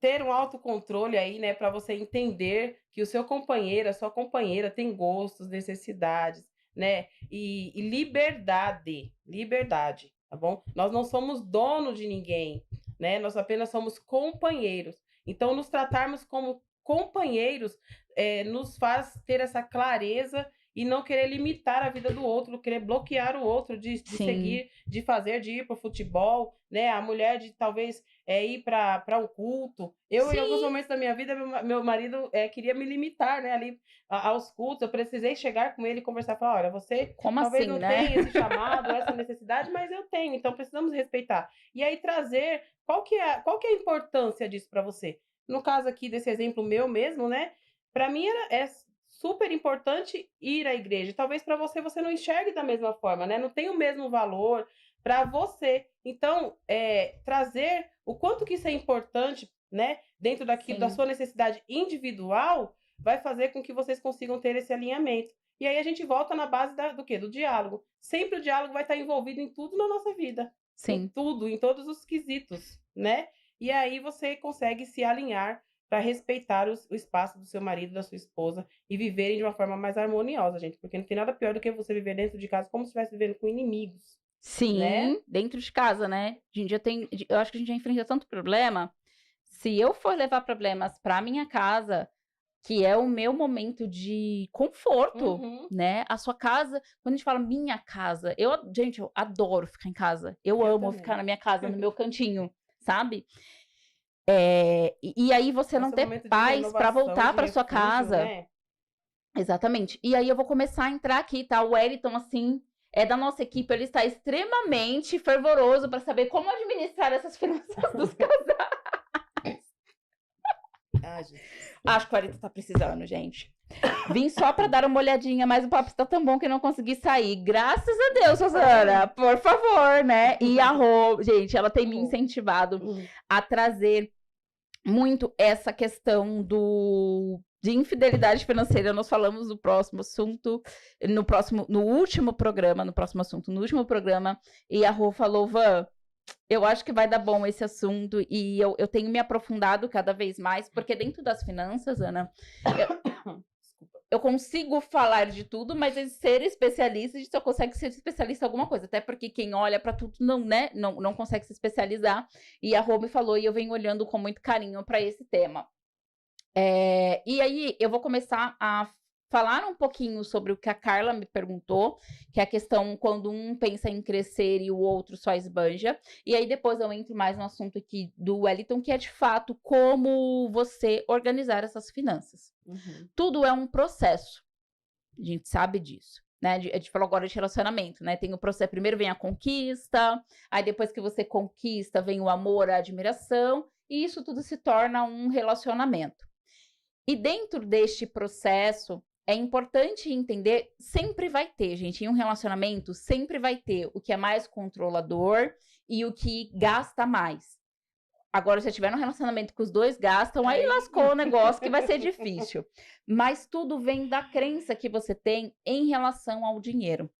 ter um autocontrole aí, né, para você entender que o seu companheiro, a sua companheira tem gostos, necessidades, né? E liberdade, tá bom? Nós não somos dono de ninguém, né? Nós apenas somos companheiros. Então, nos tratarmos como companheiros nos faz ter essa clareza e não querer limitar a vida do outro, querer bloquear o outro de seguir, de fazer, de ir para o futebol, né? A mulher de talvez ir para o culto. Eu, em alguns momentos da minha vida, meu marido queria me limitar, né? Ali aos cultos, eu precisei chegar com ele e conversar, falar, olha, você talvez não tenha esse chamado, essa necessidade, mas eu tenho, então precisamos respeitar. E aí trazer, qual que é a importância disso para você? No caso aqui desse exemplo meu mesmo, né? Para mim é super importante ir à igreja. Talvez para você não enxergue da mesma forma, né? Não tem o mesmo valor para você. Então, trazer o quanto que isso é importante, né? Dentro daquilo, da sua necessidade individual, vai fazer com que vocês consigam ter esse alinhamento. E aí a gente volta na base do quê? Do diálogo. Sempre o diálogo vai estar envolvido em tudo na nossa vida. Em Sim. tudo, em todos os quesitos, né? E aí você consegue se alinhar para respeitar o espaço do seu marido, da sua esposa e viverem de uma forma mais harmoniosa, gente, porque não tem nada pior do que você viver dentro de casa como se estivesse vivendo com inimigos, né? Sim, dentro de casa, né? A gente já tem, eu acho que a gente já enfrenta tanto problema. Se eu for levar problemas para minha casa, que é o meu momento de conforto, Uhum, né? A sua casa, quando a gente fala minha casa, gente, eu adoro ficar em casa. Eu eu amo ficar também. na minha casa, no meu cantinho, sabe? E aí você É o não seu ter momento de paz para renovação, voltar de para sua refúgio, casa. né? Exatamente. E aí eu vou começar a entrar aqui, tá? O Wellington, assim, é da nossa equipe, ele está extremamente fervoroso para saber como administrar essas finanças dos casais. Ai, Jesus. Acho que o Wellington tá precisando, gente. Vim só para dar uma olhadinha, mas o papo está tão bom que eu não consegui sair. Graças a Deus, Rosana, por favor, né? E a Rô, gente, ela tem me incentivado a trazer muito essa questão de infidelidade financeira. Nós falamos no próximo assunto, no último programa, e a Rô falou, Van, eu acho que vai dar bom esse assunto, e eu tenho me aprofundado cada vez mais, porque dentro das finanças, Ana, eu consigo falar de tudo, mas ser especialista, a gente só consegue ser especialista em alguma coisa. Até porque quem olha para tudo não, né, não consegue se especializar. E a Rô me falou, e eu venho olhando com muito carinho para esse tema. E aí eu vou começar a falar um pouquinho sobre o que a Carla me perguntou, que é a questão quando um pensa em crescer e o outro só esbanja. E aí depois eu entro mais no assunto aqui do Wellington, que é de fato como você organizar essas finanças. Tudo é um processo. A gente sabe disso. Né? A gente falou agora de relacionamento, né? Tem o processo, primeiro vem a conquista, aí depois que você conquista, vem o amor, a admiração, e isso tudo se torna um relacionamento. E dentro deste processo, é importante entender, sempre vai ter, gente, em um relacionamento, sempre vai ter o que é mais controlador e o que gasta mais. Agora, se você tiver um relacionamento que os dois gastam, aí lascou o negócio, que vai ser difícil. Mas tudo vem da crença que você tem em relação ao dinheiro.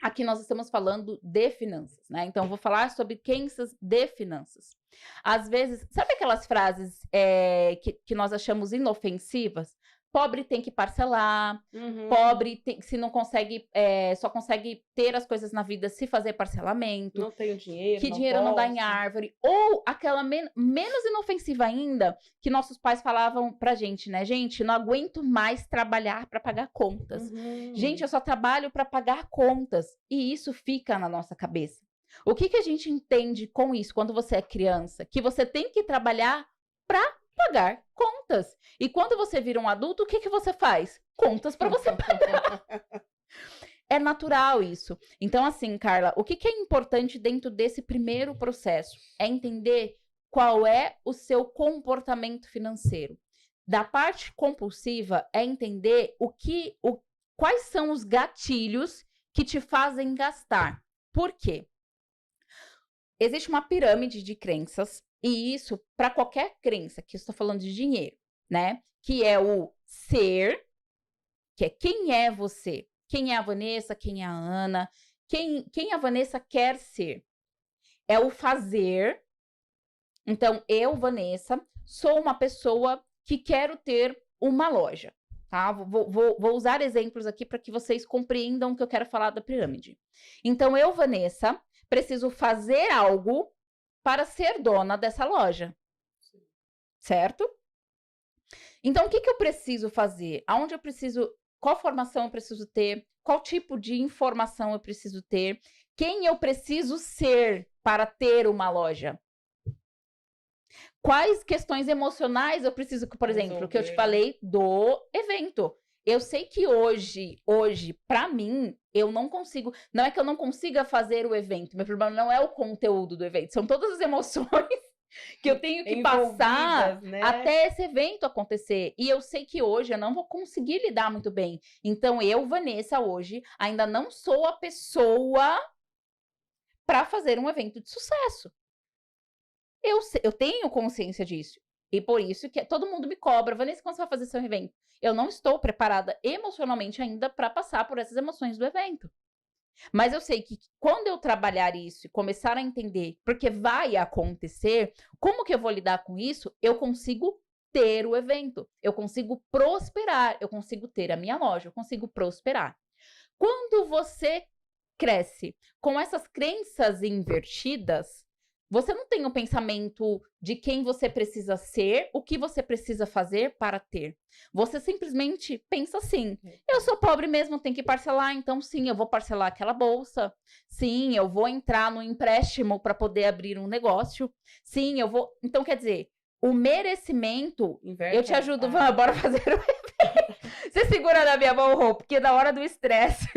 Aqui nós estamos falando de finanças, né? Então, eu vou falar sobre crenças de finanças. Às vezes, sabe aquelas frases que nós achamos inofensivas? Pobre tem que parcelar, pobre se não consegue, só consegue ter as coisas na vida se fazer parcelamento. Não tenho dinheiro, que dinheiro não dá em árvore. Ou aquela menos inofensiva ainda, que nossos pais falavam pra gente, né? Gente, não aguento mais trabalhar para pagar contas. Gente, eu só trabalho para pagar contas. E isso fica na nossa cabeça. O que a gente entende com isso quando você é criança? Que você tem que trabalhar para pagar contas. E quando você vira um adulto, o que você faz? Contas para você pagar. É natural isso. Então, assim, Carla, o que é importante dentro desse primeiro processo? É entender qual é o seu comportamento financeiro. Da parte compulsiva, é entender quais são os gatilhos que te fazem gastar. Por quê? Existe uma pirâmide de crenças, e isso para qualquer crença, que eu estou falando de dinheiro, né? Que é o ser, que é quem é você. Quem é a Vanessa, quem é a Ana, quem a Vanessa quer ser. É o fazer. Então, eu, Vanessa, sou uma pessoa que quero ter uma loja. Tá? Vou usar exemplos aqui para que vocês compreendam o que eu quero falar da pirâmide. Então, eu, Vanessa, preciso fazer algo para ser dona dessa loja. Certo? Então, o que eu preciso fazer? Aonde eu preciso... Qual formação eu preciso ter? Qual tipo de informação eu preciso ter? Quem eu preciso ser para ter uma loja? Quais questões emocionais eu preciso, por exemplo, que eu te falei do evento. Eu sei que hoje, para mim, eu não consigo... Não é que eu não consiga fazer o evento. Meu problema não é o conteúdo do evento. São todas as emoções que eu tenho que passar, né, até esse evento acontecer. E eu sei que hoje eu não vou conseguir lidar muito bem. Então, eu, Vanessa, hoje, ainda não sou a pessoa para fazer um evento de sucesso. Eu tenho consciência disso. E por isso que todo mundo me cobra. Vanessa, quando você vai fazer seu evento? Eu não estou preparada emocionalmente ainda para passar por essas emoções do evento. Mas eu sei que quando eu trabalhar isso e começar a entender, porque vai acontecer, como que eu vou lidar com isso? Eu consigo ter o evento, eu consigo prosperar, eu consigo ter a minha loja, eu consigo prosperar. Quando você cresce com essas crenças invertidas, você não tem o pensamento de quem você precisa ser, o que você precisa fazer para ter. Você simplesmente pensa assim: eu sou pobre mesmo, tenho que parcelar, então sim, eu vou parcelar aquela bolsa. Sim, eu vou entrar no empréstimo para poder abrir um negócio. Sim, eu vou. Então, quer dizer, o merecimento. Inverte Eu te ajudo, bora fazer o. Você segura na minha mão, Rô, porque na hora do estresse.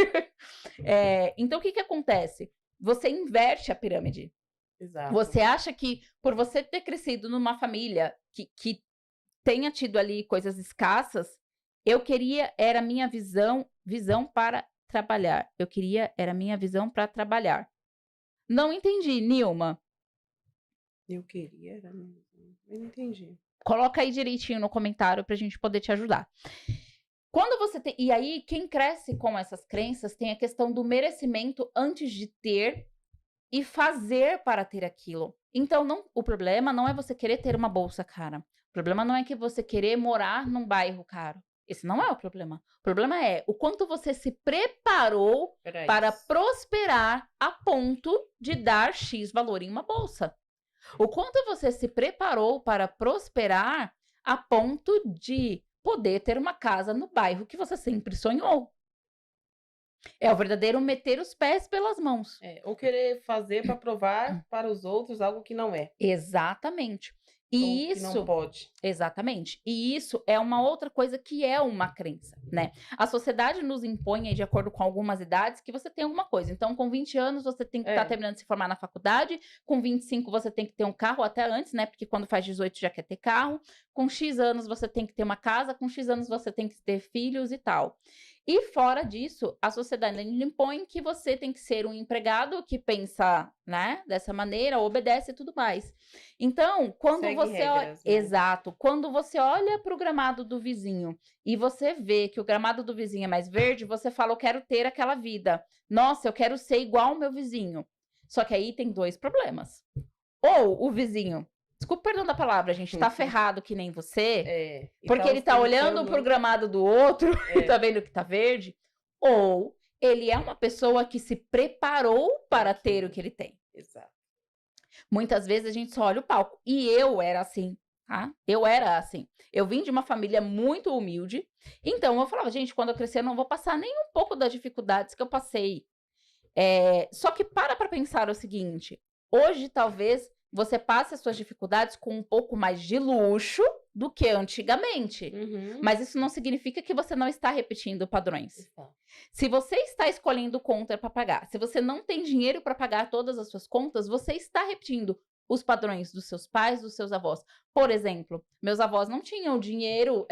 Então, o que acontece? Você inverte a pirâmide. Exato. Você acha que por você ter crescido numa família que tenha tido ali coisas escassas, era minha visão para trabalhar. Era minha visão para trabalhar. Não entendi, Nilma. Eu não entendi. Coloca aí direitinho no comentário pra gente poder te ajudar. Quando você tem. E aí, quem cresce com essas crenças tem a questão do merecimento antes de ter e fazer para ter aquilo. Então, o problema não é você querer ter uma bolsa cara. O problema não é que você querer morar num bairro caro. Esse não é o problema. O problema é o quanto você se preparou para prosperar a ponto de dar X valor em uma bolsa. O quanto você se preparou para prosperar a ponto de poder ter uma casa no bairro que você sempre sonhou. É o verdadeiro meter os pés pelas mãos. Ou querer fazer para provar para os outros algo que não é. Exatamente. E isso que não pode. Exatamente. E isso é uma outra coisa que é uma crença, né? A sociedade nos impõe, de acordo com algumas idades, que você tem alguma coisa. Então, com 20 anos, você tem que estar terminando de se formar na faculdade. Com 25, você tem que ter um carro, até antes, né? Porque quando faz 18, já quer ter carro. Com X anos, você tem que ter uma casa. Com X anos, você tem que ter filhos e tal. E fora disso, a sociedade impõe que você tem que ser um empregado que pensa, né, dessa maneira, obedece e tudo mais. Então, quando segue você regras, olha, exato, quando você olha para o gramado do vizinho e você vê que o gramado do vizinho é mais verde, você fala: eu quero ter aquela vida. Nossa, eu quero ser igual ao meu vizinho. Só que aí tem dois problemas. Ou o vizinho, desculpa, perdão da palavra, gente, tá ferrado que nem você, porque ele tá olhando pro gramado do outro e tá vendo que tá verde, ou ele é uma pessoa que se preparou para ter o que ele tem. Exato. Muitas vezes a gente só olha o palco. E eu era assim, tá? Eu era assim. Eu vim de uma família muito humilde, então eu falava: gente, quando eu crescer eu não vou passar nem um pouco das dificuldades que eu passei. Só que para pensar o seguinte, hoje talvez você passe as suas dificuldades com um pouco mais de luxo do que antigamente. Mas isso não significa que você não está repetindo padrões. Se você está escolhendo conta para pagar, se você não tem dinheiro para pagar todas as suas contas, você está repetindo os padrões dos seus pais, dos seus avós. Por exemplo, meus avós não tinham dinheiro,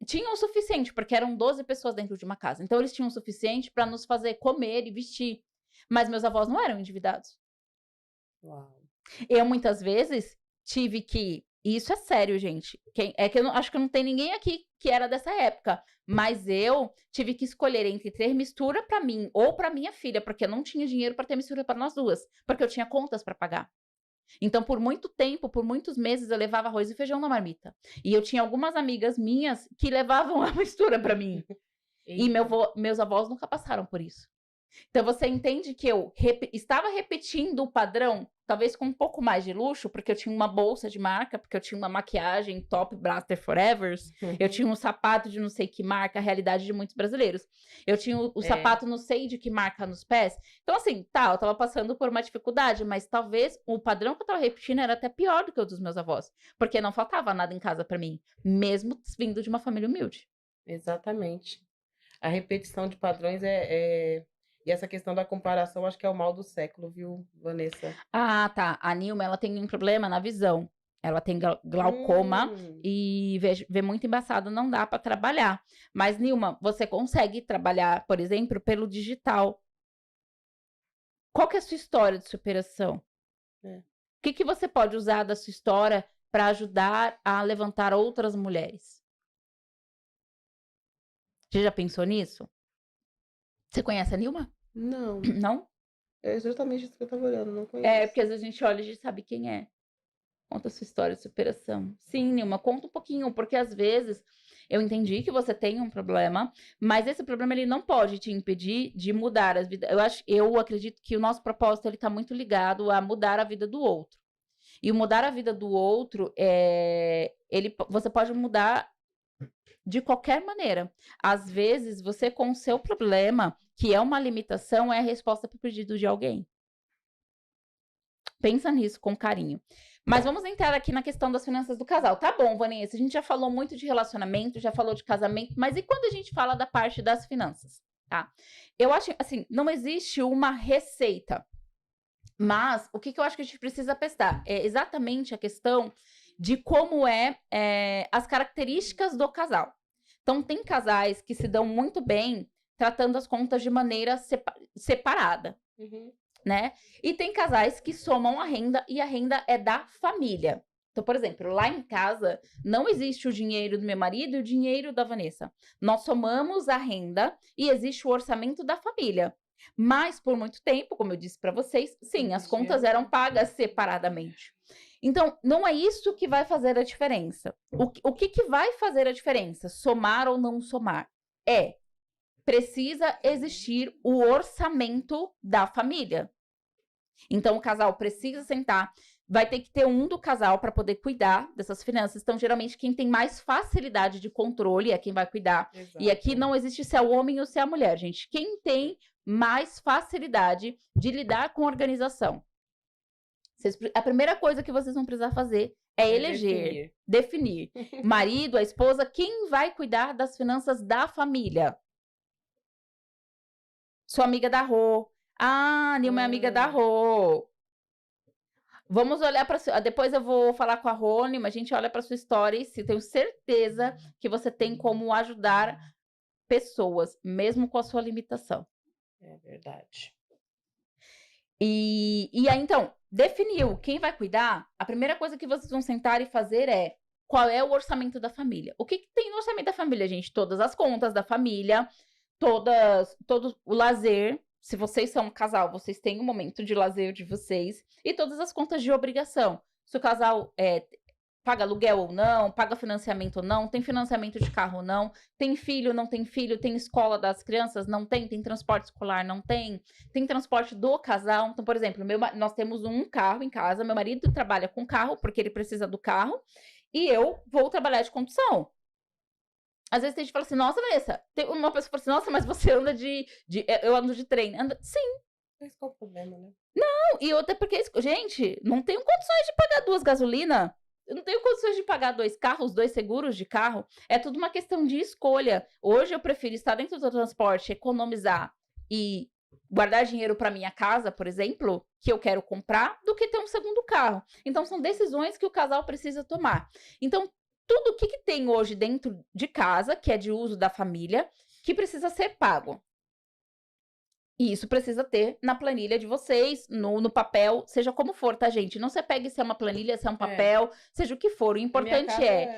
tinham o suficiente, porque eram 12 pessoas dentro de uma casa. Então, eles tinham o suficiente para nos fazer comer e vestir. Mas meus avós não eram endividados. Uau. Eu, muitas vezes, tive que... E isso é sério, gente. Acho que não tem ninguém aqui que era dessa época. Mas eu tive que escolher entre ter mistura para mim ou para minha filha, porque eu não tinha dinheiro para ter mistura para nós duas. Porque eu tinha contas para pagar. Então, por muito tempo, por muitos meses, eu levava arroz e feijão na marmita. E eu tinha algumas amigas minhas que levavam a mistura para mim. E meus avós nunca passaram por isso. Então, você entende que eu estava repetindo o padrão, talvez com um pouco mais de luxo, porque eu tinha uma bolsa de marca, porque eu tinha uma maquiagem top Blaster Forever, eu tinha um sapato de não sei que marca, a realidade de muitos brasileiros. Eu tinha o sapato não sei de que marca nos pés. Então, assim, eu tava passando por uma dificuldade, mas talvez o padrão que eu tava repetindo era até pior do que o dos meus avós, porque não faltava nada em casa para mim, mesmo vindo de uma família humilde. Exatamente. A repetição de padrões E essa questão da comparação, acho que é o mal do século, viu, Vanessa? Ah, tá. A Nilma, ela tem um problema na visão. Ela tem glaucoma e vê muito embaçado, não dá para trabalhar. Mas, Nilma, você consegue trabalhar, por exemplo, pelo digital. Qual que é a sua história de superação? O que você pode usar da sua história para ajudar a levantar outras mulheres? Você já pensou nisso? Você conhece a Nilma? Não, Não? é exatamente isso que eu tava olhando, não É, conheço. porque às vezes a gente olha e a gente sabe quem é. Conta a sua história de superação. Sim, Nilma, conta um pouquinho, porque às vezes eu entendi que você tem um problema, mas esse problema ele não pode te impedir de mudar as vidas. Eu acredito que o nosso propósito ele está muito ligado a mudar a vida do outro. E o mudar a vida do outro você pode mudar de qualquer maneira. Às vezes, você com o seu problema, que é uma limitação, é a resposta para o pedido de alguém. Pensa nisso com carinho. Mas vamos entrar aqui na questão das finanças do casal. Tá bom, Vanessa, a gente já falou muito de relacionamento, já falou de casamento, mas e quando a gente fala da parte das finanças, tá? Eu acho, assim, não existe uma receita. Mas o que eu acho que a gente precisa prestar é exatamente a questão de como as características do casal. Então, tem casais que se dão muito bem tratando as contas de maneira separada, né? E tem casais que somam a renda e a renda é da família. Então, por exemplo, lá em casa não existe o dinheiro do meu marido e o dinheiro da Vanessa. Nós somamos a renda e existe o orçamento da família. Mas por muito tempo, como eu disse para vocês, sim, as contas eram pagas separadamente. Então, não é isso que vai fazer a diferença. O que vai fazer a diferença? Somar ou não somar? Precisa existir o orçamento da família. Então, o casal precisa sentar, vai ter que ter um do casal para poder cuidar dessas finanças. Então, geralmente, quem tem mais facilidade de controle é quem vai cuidar. Exato. E aqui não existe se é o homem ou se é a mulher, gente. Quem tem mais facilidade de lidar com organização. A primeira coisa que vocês vão precisar fazer é eleger, definir. Marido, a esposa, quem vai cuidar das finanças da família? Sua amiga da Rô. Ah, Nilma é amiga da Rô. Vamos olhar para depois eu vou falar com a Rony, mas a gente olha para sua história e se tenho certeza que você tem como ajudar pessoas, mesmo com a sua limitação. É verdade. E aí, então, definiu quem vai cuidar, a primeira coisa que vocês vão sentar e fazer é qual é o orçamento da família. O que tem no orçamento da família, gente? Todas as contas da família, todo o lazer. Se vocês são um casal, vocês têm um momento de lazer de vocês. E todas as contas de obrigação. Se o casal paga aluguel ou não, paga financiamento ou não, tem financiamento de carro ou não, tem filho, não tem filho, tem escola das crianças, não tem transporte escolar, não tem transporte do casal. Então, por exemplo, nós temos um carro em casa, meu marido trabalha com carro, porque ele precisa do carro, e eu vou trabalhar de condução. Às vezes tem gente que fala assim, nossa, Vanessa, tem uma pessoa que fala assim, nossa, mas você anda eu ando de trem. Sim. Mas qual o problema, né? Não, e outra porque, gente, não tenho condições de pagar 2 gasolina. Eu não tenho condições de pagar 2 carros, 2 seguros de carro. É tudo uma questão de escolha. Hoje eu prefiro estar dentro do transporte, economizar e guardar dinheiro para minha casa, por exemplo, que eu quero comprar, do que ter um segundo carro. Então, são decisões que o casal precisa tomar. Então, tudo o que tem hoje dentro de casa, que é de uso da família, que precisa ser pago. E isso precisa ter na planilha de vocês, no papel, seja como for, tá, gente? Não se pegue se é uma planilha, se é um papel, seja o que for. O importante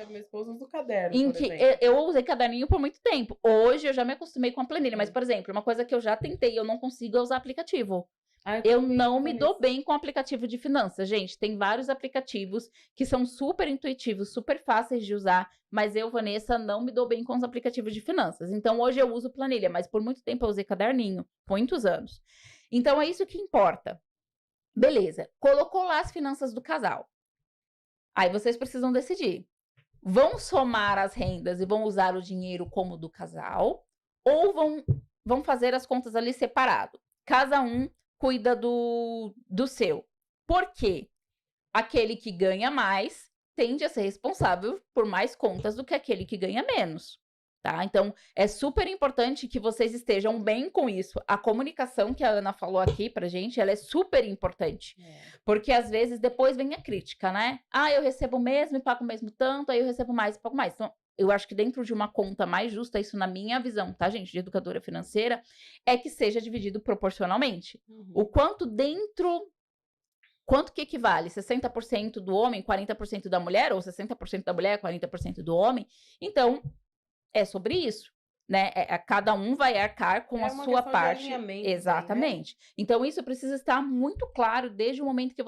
minha esposa usa o caderno, por exemplo. Eu usei caderninho por muito tempo. Hoje eu já me acostumei com a planilha. Mas, por exemplo, uma coisa que eu já tentei, eu não consigo usar aplicativo. Eu não me dou bem com aplicativo de finanças, gente. Tem vários aplicativos que são super intuitivos, super fáceis de usar, mas eu, Vanessa, não me dou bem com os aplicativos de finanças. Então, hoje eu uso planilha, mas por muito tempo eu usei caderninho, muitos anos. Então, é isso que importa. Beleza, colocou lá as finanças do casal. Aí vocês precisam decidir. Vão somar as rendas e vão usar o dinheiro como do casal, ou vão fazer as contas ali separado. Cada um cuida do seu. Por quê? Aquele que ganha mais tende a ser responsável por mais contas do que aquele que ganha menos, tá? Então, é super importante que vocês estejam bem com isso. A comunicação que a Ana falou aqui pra gente, ela é super importante. Porque, às vezes, depois vem a crítica, né? Ah, eu recebo o mesmo e pago o mesmo tanto, aí eu recebo mais e pago mais. Então, eu acho que dentro de uma conta mais justa, isso na minha visão, tá, gente, de educadora financeira, é que seja dividido proporcionalmente. O quanto que equivale? 60% do homem, 40% da mulher, ou 60% da mulher, 40% do homem? Então, é sobre isso. né? Cada um vai arcar com É a uma sua questão de parte. alinhamento daí, né? Exatamente. Então, isso precisa estar muito claro desde o momento que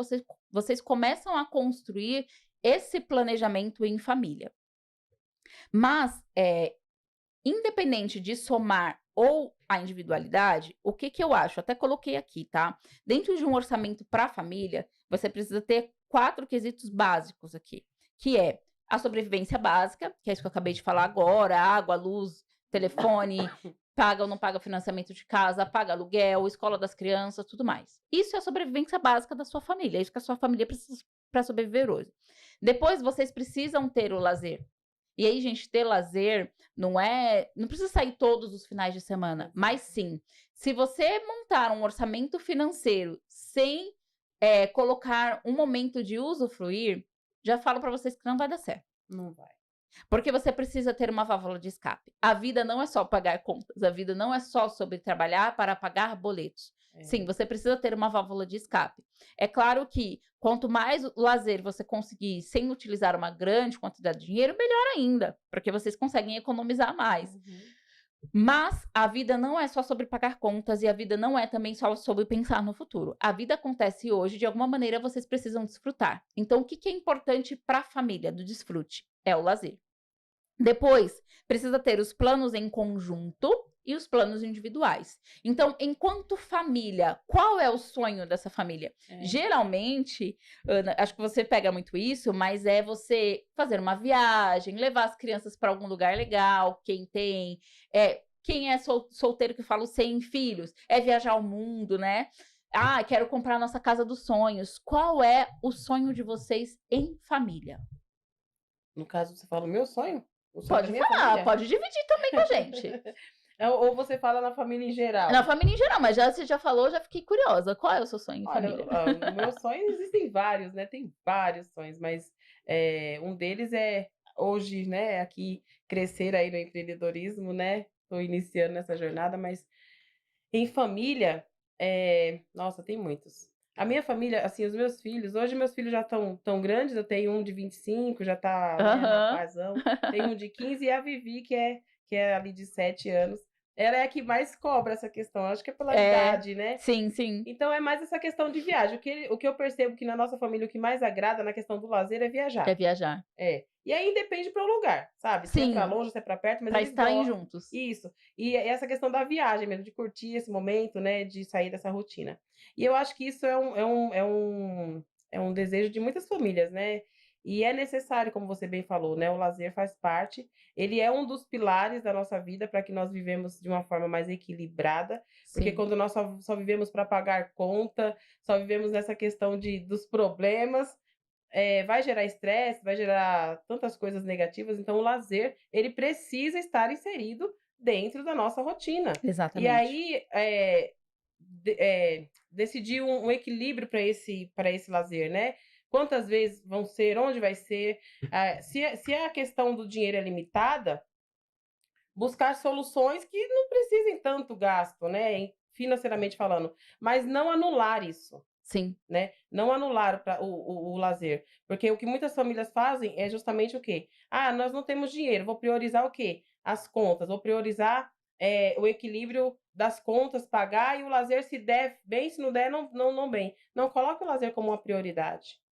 vocês começam a construir esse planejamento em família. Mas, independente de somar ou a individualidade, o que eu acho? Até coloquei aqui, tá? Dentro de um orçamento para a família, você precisa ter 4 quesitos básicos aqui, que é a sobrevivência básica, que é isso que eu acabei de falar agora, água, luz, telefone, paga ou não paga financiamento de casa, paga aluguel, escola das crianças, tudo mais. Isso é a sobrevivência básica da sua família, é isso que a sua família precisa para sobreviver hoje. Depois, vocês precisam ter o lazer. E aí, gente, ter lazer não precisa sair todos os finais de semana, mas sim, se você montar um orçamento financeiro sem colocar um momento de usufruir, já falo para vocês que não vai dar certo. Não vai. Porque você precisa ter uma válvula de escape. A vida não é só pagar contas, a vida não é só sobre trabalhar para pagar boletos. Sim, você precisa ter uma válvula de escape. É claro que quanto mais lazer você conseguir sem utilizar uma grande quantidade de dinheiro, melhor ainda, porque vocês conseguem economizar mais. Mas a vida não é só sobre pagar contas e a vida não é também só sobre pensar no futuro. A vida acontece hoje, de alguma maneira vocês precisam desfrutar. Então, o que é importante para a família do desfrute? É o lazer. Depois, precisa ter os planos em conjunto e os planos individuais. Então, enquanto família, qual é o sonho dessa família? Geralmente, Ana, acho que você pega muito isso, mas é você fazer uma viagem, levar as crianças para algum lugar legal, quem é solteiro que fala sem filhos, é viajar ao mundo, né? Ah, quero comprar a nossa casa dos sonhos. Qual é o sonho de vocês em família? No caso, você fala o meu sonho? O sonho da Pode minha falar, família? pode dividir também com a gente. Ou você fala na família em geral? Na família em geral, mas você já falou, já fiquei curiosa. Qual é o seu sonho em Olha, família? o meu sonho, existem vários, né? Tem vários sonhos, mas um deles é hoje, né, aqui crescer aí no empreendedorismo, né? Estou iniciando nessa jornada, mas em família, nossa, tem muitos. A minha família, assim, os meus filhos, hoje meus filhos já estão tão grandes, eu tenho um de 25, já tá, né, rapazão, tenho um de 15 e a Vivi, que é ali de 7 anos. Ela é a que mais cobra essa questão, acho que é pela idade, né? Sim, sim. Então é mais essa questão de viagem. O que eu percebo que na nossa família o que mais agrada na questão do lazer é viajar. É viajar. E aí depende para o lugar, sabe? Se é para Sim. longe, se é para perto, mas Pra eles estarem gostam. juntos. Isso. E essa questão da viagem mesmo, de curtir esse momento, né? De sair dessa rotina. E eu acho que isso é um desejo de muitas famílias, né? E é necessário, como você bem falou, né? O lazer faz parte. Ele é um dos pilares da nossa vida para que nós vivemos de uma forma mais equilibrada. Porque Sim. quando nós só vivemos para pagar conta, só vivemos nessa questão dos problemas, vai gerar estresse, vai gerar tantas coisas negativas. Então, o lazer, ele precisa estar inserido dentro da nossa rotina. Exatamente. E aí, decidir um equilíbrio para esse lazer, né? Quantas vezes vão ser, onde vai ser. Se a questão do dinheiro é limitada, buscar soluções que não precisem tanto gasto, né? Financeiramente falando, mas não anular isso. Sim. Né? Não anular o lazer. Porque o que muitas famílias fazem é justamente o quê? Ah, nós não temos dinheiro, vou priorizar o quê? As contas, vou priorizar o equilíbrio das contas, pagar, e o lazer, se der bem, se não der, não bem. Não coloque o lazer como uma prioridade.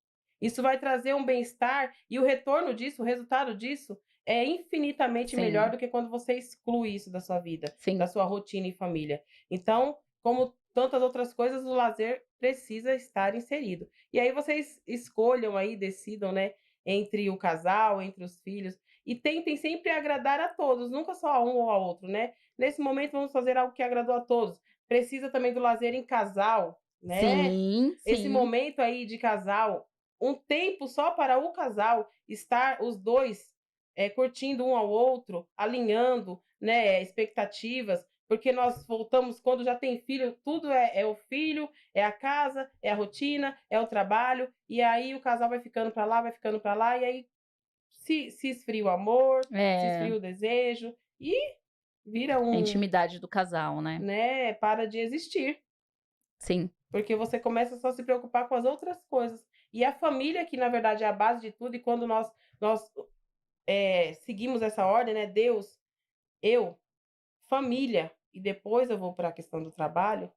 Isso vai trazer um bem-estar e o retorno disso, o resultado disso, é infinitamente melhor do que quando você exclui isso da sua vida, da sua rotina e família. Então, como tantas outras coisas, o lazer precisa estar inserido. E aí vocês escolham aí, decidam, né, entre o casal, entre os filhos, e tentem sempre agradar a todos, nunca só a um ou a outro, né? Nesse momento vamos fazer algo que agradou a todos. Precisa também do lazer em casal, né? Sim, Esse sim. momento aí de casal, um tempo só para o casal estar os dois curtindo um ao outro, alinhando, né, expectativas, porque nós voltamos quando já tem filho, tudo é o filho, é a casa, é a rotina, é o trabalho, e aí o casal vai ficando para lá, vai ficando para lá, e aí se esfria o amor, se esfria o desejo, e vira A intimidade do casal, né? Né, para de existir. Sim. Porque você começa só a se preocupar com as outras coisas. E a família, que na verdade é a base de tudo, e quando nós seguimos essa ordem, né? Deus, eu, família e depois eu vou para a questão do trabalho,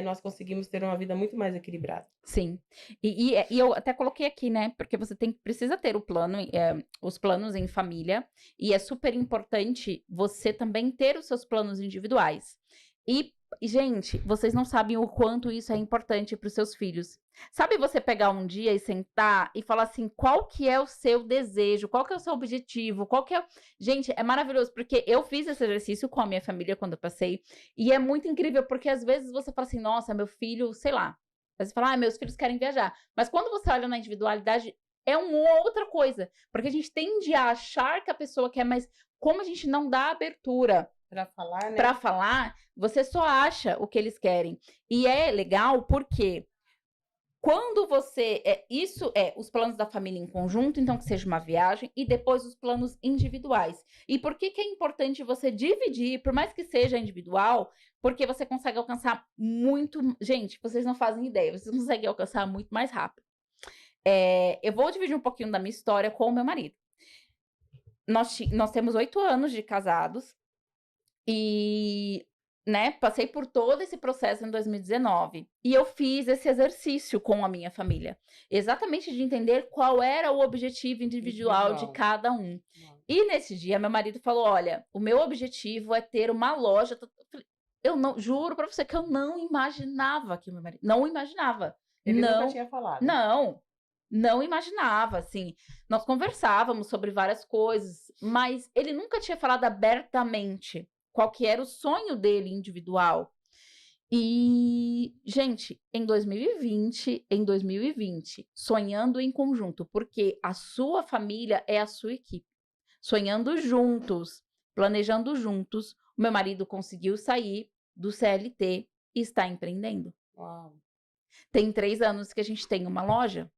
nós conseguimos ter uma vida muito mais equilibrada. Sim. E eu até coloquei aqui, né? Porque você precisa ter o plano, os planos em família, e é super importante você também ter os seus planos individuais. E, gente, vocês não sabem o quanto isso é importante para os seus filhos. Sabe você pegar um dia e sentar e falar assim, qual que é o seu desejo, qual que é o seu objetivo, qual que é... Gente, é maravilhoso, porque eu fiz esse exercício com a minha família quando eu passei, e é muito incrível, porque às vezes você fala assim, nossa, meu filho, sei lá, aí você fala, meus filhos querem viajar. Mas quando você olha na individualidade, é uma outra coisa. Porque a gente tende a achar que a pessoa quer, mas como a gente não dá abertura Para falar, né? para falar, você só acha o que eles querem. E é legal porque quando você... isso é os planos da família em conjunto, então que seja uma viagem, e depois os planos individuais. E por que que é importante você dividir, por mais que seja individual, porque você consegue alcançar muito... Gente, vocês não fazem ideia, vocês conseguem alcançar muito mais rápido. Eu vou dividir um pouquinho da minha história com o meu marido. Nós temos 8 anos de casados e, né, passei por todo esse processo em 2019. E eu fiz esse exercício com a minha família. Exatamente de entender qual era o objetivo individual de cada um. E nesse dia, meu marido falou, olha, o meu objetivo é ter uma loja... Eu não, juro pra você que eu não imaginava que o meu marido... Não imaginava. Ele não, nunca tinha falado. Não imaginava, assim. Nós conversávamos sobre várias coisas, mas ele nunca tinha falado abertamente qual que era o sonho dele individual. E, gente, em 2020, sonhando em conjunto, porque a sua família é a sua equipe. Sonhando juntos, planejando juntos, o meu marido conseguiu sair do CLT e está empreendendo. Uau. Tem 3 anos que a gente tem uma loja.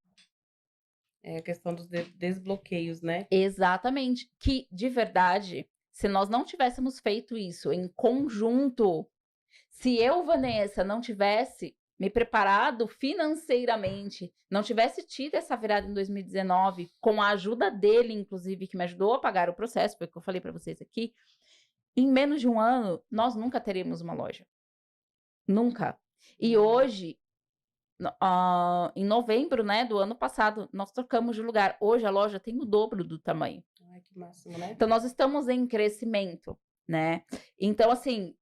É a questão dos desbloqueios, né? Exatamente. Que, de verdade, se nós não tivéssemos feito isso em conjunto, se eu, Vanessa, não tivesse me preparado financeiramente, não tivesse tido essa virada em 2019, com a ajuda dele, inclusive, que me ajudou a pagar o processo, foi o que eu falei para vocês aqui, em menos de um ano, nós nunca teríamos uma loja. Nunca. E hoje... em novembro, né, do ano passado, nós trocamos de lugar. Hoje a loja tem o dobro do tamanho. Ai, que máximo, né? Então, nós estamos em crescimento, né? Então, assim,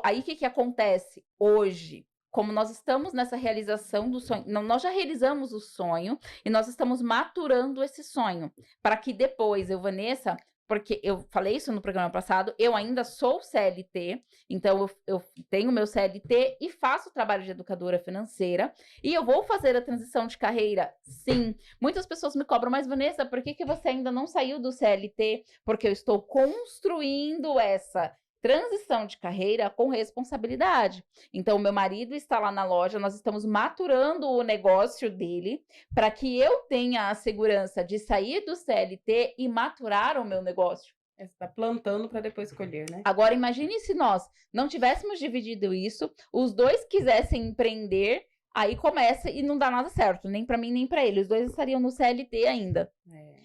aí o que acontece hoje? Como nós estamos nessa realização do sonho, nós já realizamos o sonho e nós estamos maturando esse sonho, para que depois eu, Vanessa... Porque eu falei isso no programa passado, eu ainda sou CLT, então eu tenho meu CLT e faço trabalho de educadora financeira, e eu vou fazer a transição de carreira, sim. Muitas pessoas me cobram, mas Vanessa, por que você ainda não saiu do CLT? Porque eu estou construindo essa transição de carreira com responsabilidade. Então, meu marido está lá na loja, nós estamos maturando o negócio dele para que eu tenha a segurança de sair do CLT e maturar o meu negócio. Você está plantando para depois colher, né? Agora, imagine se nós não tivéssemos dividido isso, os dois quisessem empreender, aí começa e não dá nada certo, nem para mim, nem para ele. Os dois estariam no CLT ainda,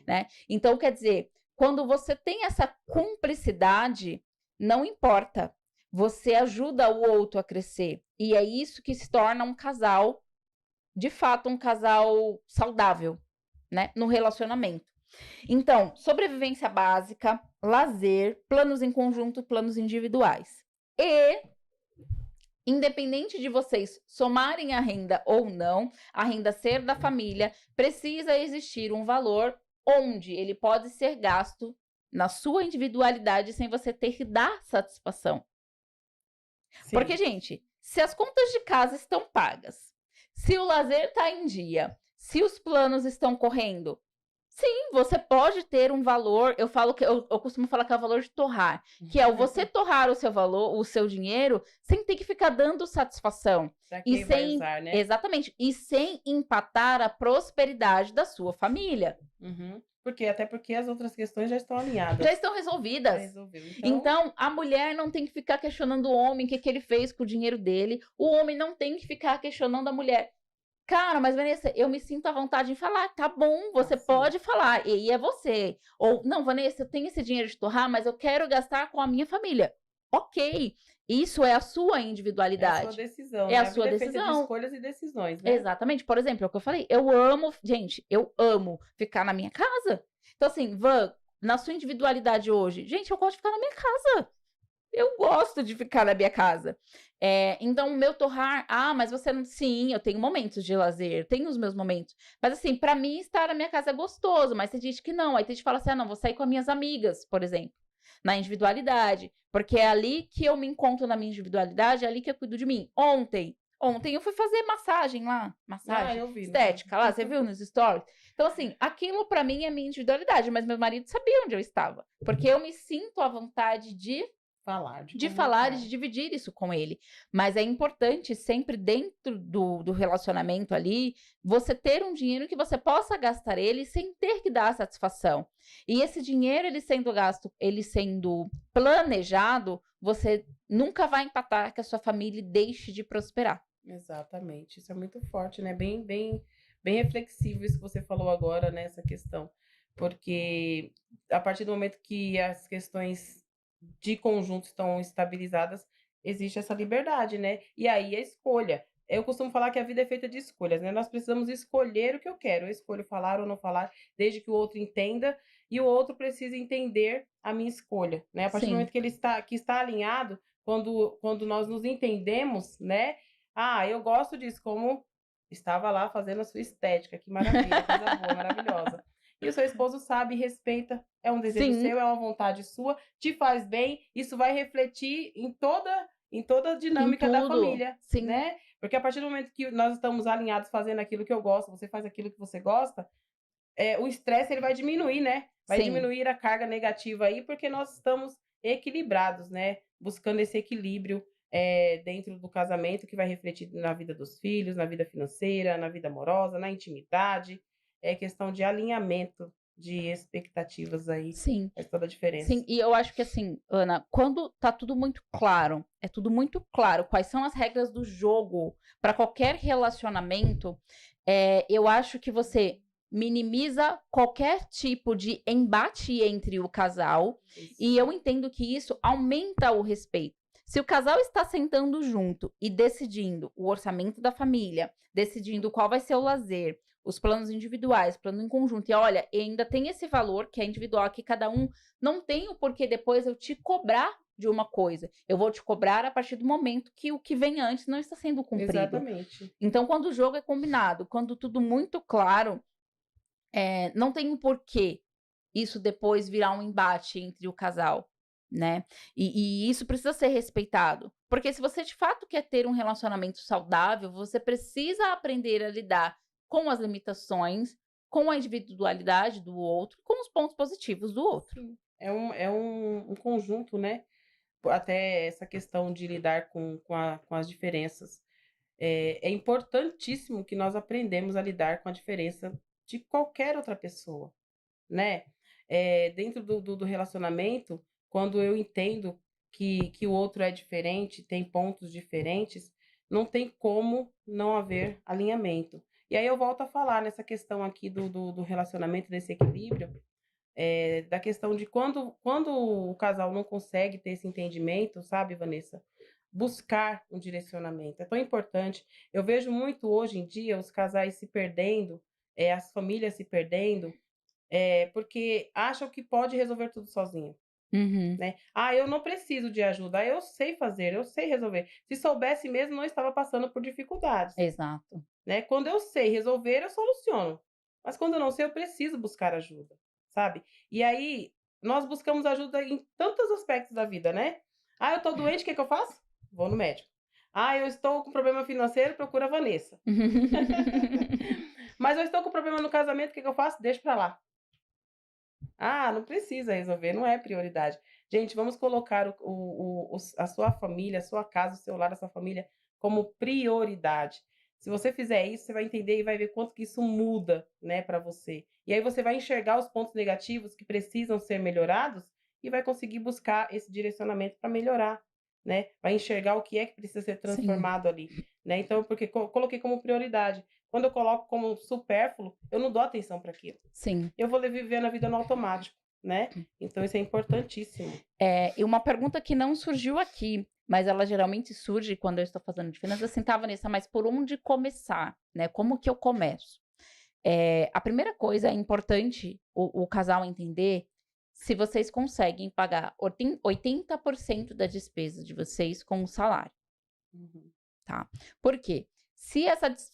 né? Então, quer dizer, quando você tem essa cumplicidade, não importa, você ajuda o outro a crescer. E é isso que se torna um casal, de fato, um casal saudável, né? No relacionamento. Então, sobrevivência básica, lazer, planos em conjunto, planos individuais. E, independente de vocês somarem a renda ou não, a renda ser da família, precisa existir um valor onde ele pode ser gasto na sua individualidade sem você ter que dar satisfação. Sim. Porque, gente, se as contas de casa estão pagas, se o lazer está em dia, se os planos estão correndo, sim, você pode ter um valor. Eu falo que eu costumo falar que é o valor de torrar, que é você torrar o seu valor, o seu dinheiro, sem ter que ficar dando satisfação. E sem usar, né? Exatamente, e sem empatar a prosperidade da sua família. Uhum. Até porque as outras questões já estão alinhadas. Já estão resolvidas. Já resolveu. Então, a mulher não tem que ficar questionando o homem o que ele fez com o dinheiro dele. O homem não tem que ficar questionando a mulher. Cara, mas Vanessa, eu me sinto à vontade em falar. Tá bom, você pode falar. E aí é você. Ou, não, Vanessa, eu tenho esse dinheiro de torrar, mas eu quero gastar com a minha família. ok, isso é a sua É a sua individualidade. decisão, É né? a A sua vida é feita de decisão. escolhas e decisões, né? Exatamente. Por exemplo, é o que eu falei, eu amo, gente, eu amo ficar na minha casa. Então, assim, Van, na sua individualidade hoje, gente, eu gosto de ficar na minha casa. Eu gosto de ficar na minha casa. Então, o meu torrar, mas você não. Sim, eu tenho momentos de lazer, tenho os meus momentos. Mas, assim, pra mim, estar na minha casa é gostoso, mas tem gente que não. Aí tem gente que fala assim: não, vou sair com as minhas amigas, por exemplo, na individualidade. Porque é ali que eu me encontro na minha individualidade, é ali que eu cuido de mim. Ontem eu fui fazer massagem lá, massagem Eu vi, não sei. estética lá, você viu nos stories? Então, assim, aquilo pra mim é minha individualidade, mas meu marido sabia onde eu estava. Porque eu me sinto à vontade de Falar, de falar e comunicar. de dividir isso com ele. Mas é importante, sempre dentro do relacionamento ali, você ter um dinheiro que você possa gastar ele sem ter que dar satisfação. E esse dinheiro, ele sendo gasto, ele sendo planejado, você nunca vai empatar que a sua família deixe de prosperar. Exatamente. Isso é muito forte, né? Bem reflexivo isso que você falou agora, né? Essa questão. Porque a partir do momento que as questões de conjunto estão estabilizadas, existe essa liberdade, né? E aí a escolha. Eu costumo falar que a vida é feita de escolhas, né? Nós precisamos escolher o que eu quero. Eu escolho falar ou não falar, desde que o outro entenda, e o outro precisa entender a minha escolha, né? A partir do Sim. momento que está alinhado, quando nós nos entendemos, né? Eu gosto disso, como estava lá fazendo a sua estética. Que maravilha, coisa boa, maravilhosa. E o seu esposo sabe, respeita, é um desejo Sim. seu, é uma vontade sua, te faz bem, isso vai refletir em toda a dinâmica da tudo. família, Sim. né? Porque a partir do momento que nós estamos alinhados fazendo aquilo que eu gosto, você faz aquilo que você gosta, o estresse ele vai diminuir, né? Vai Sim. diminuir a carga negativa aí, porque nós estamos equilibrados, né? Buscando esse equilíbrio dentro do casamento, que vai refletir na vida dos filhos, na vida financeira, na vida amorosa, na intimidade. É questão de alinhamento de expectativas aí. Sim. Faz toda a diferença. Sim, e eu acho que assim, Ana, quando tá tudo muito claro, é tudo muito claro, quais são as regras do jogo para qualquer relacionamento, eu acho que você minimiza qualquer tipo de embate entre o casal, Isso. e eu entendo que isso aumenta o respeito. Se o casal está sentando junto e decidindo o orçamento da família, decidindo qual vai ser o lazer, os planos individuais, plano em conjunto, e olha, ainda tem esse valor que é individual, que cada um não tem o porquê depois eu te cobrar de uma coisa. Eu vou te cobrar a partir do momento que o que vem antes não está sendo cumprido. Exatamente. Então, quando o jogo é combinado, quando tudo muito claro, não tem um porquê isso depois virar um embate entre o casal, né? E isso precisa ser respeitado. Porque se você de fato quer ter um relacionamento saudável, você precisa aprender a lidar com as limitações, com a individualidade do outro, com os pontos positivos do outro. Sim. É um conjunto, né? Até essa questão de lidar com as diferenças. É importantíssimo que nós aprendemos a lidar com a diferença de qualquer outra pessoa, né? Dentro do relacionamento, quando eu entendo que o outro é diferente, tem pontos diferentes, não tem como não haver alinhamento. E aí eu volto a falar nessa questão aqui do relacionamento, desse equilíbrio, da questão de quando o casal não consegue ter esse entendimento, sabe, Vanessa? Buscar um direcionamento. É tão importante. Eu vejo muito hoje em dia os casais se perdendo, as famílias se perdendo, porque acham que pode resolver tudo sozinho. Uhum. Né? Eu não preciso de ajuda, eu sei fazer, eu sei resolver. Se soubesse mesmo, não estava passando por dificuldades. Exato. Né? Quando eu sei resolver, eu soluciono. Mas quando eu não sei, eu preciso buscar ajuda, sabe? E aí, nós buscamos ajuda em tantos aspectos da vida, né? Eu tô doente, o que eu faço? Vou no médico. Eu estou com problema financeiro, procura a Vanessa. Mas eu estou com problema no casamento, o que eu faço? Deixa pra lá. Não precisa resolver, não é prioridade. Gente, vamos colocar a sua família, a sua casa, o seu lar, a sua família como prioridade. Se você fizer isso, você vai entender e vai ver quanto que isso muda, né, para você. E aí você vai enxergar os pontos negativos que precisam ser melhorados e vai conseguir buscar esse direcionamento para melhorar, né? Vai enxergar o que é que precisa ser transformado ali, né? Então, porque coloquei como prioridade. Quando eu coloco como supérfluo, eu não dou atenção para aquilo. Sim. Eu vou viver na vida no automático. né? Então isso é importantíssimo. E uma pergunta que não surgiu aqui, mas ela geralmente surge quando eu estou fazendo de finanças, assim, tá, Vanessa, mas por onde começar, né? Como que eu começo? A primeira coisa é importante o casal entender se vocês conseguem pagar 80% da despesa de vocês com o salário, tá? Por quê? Se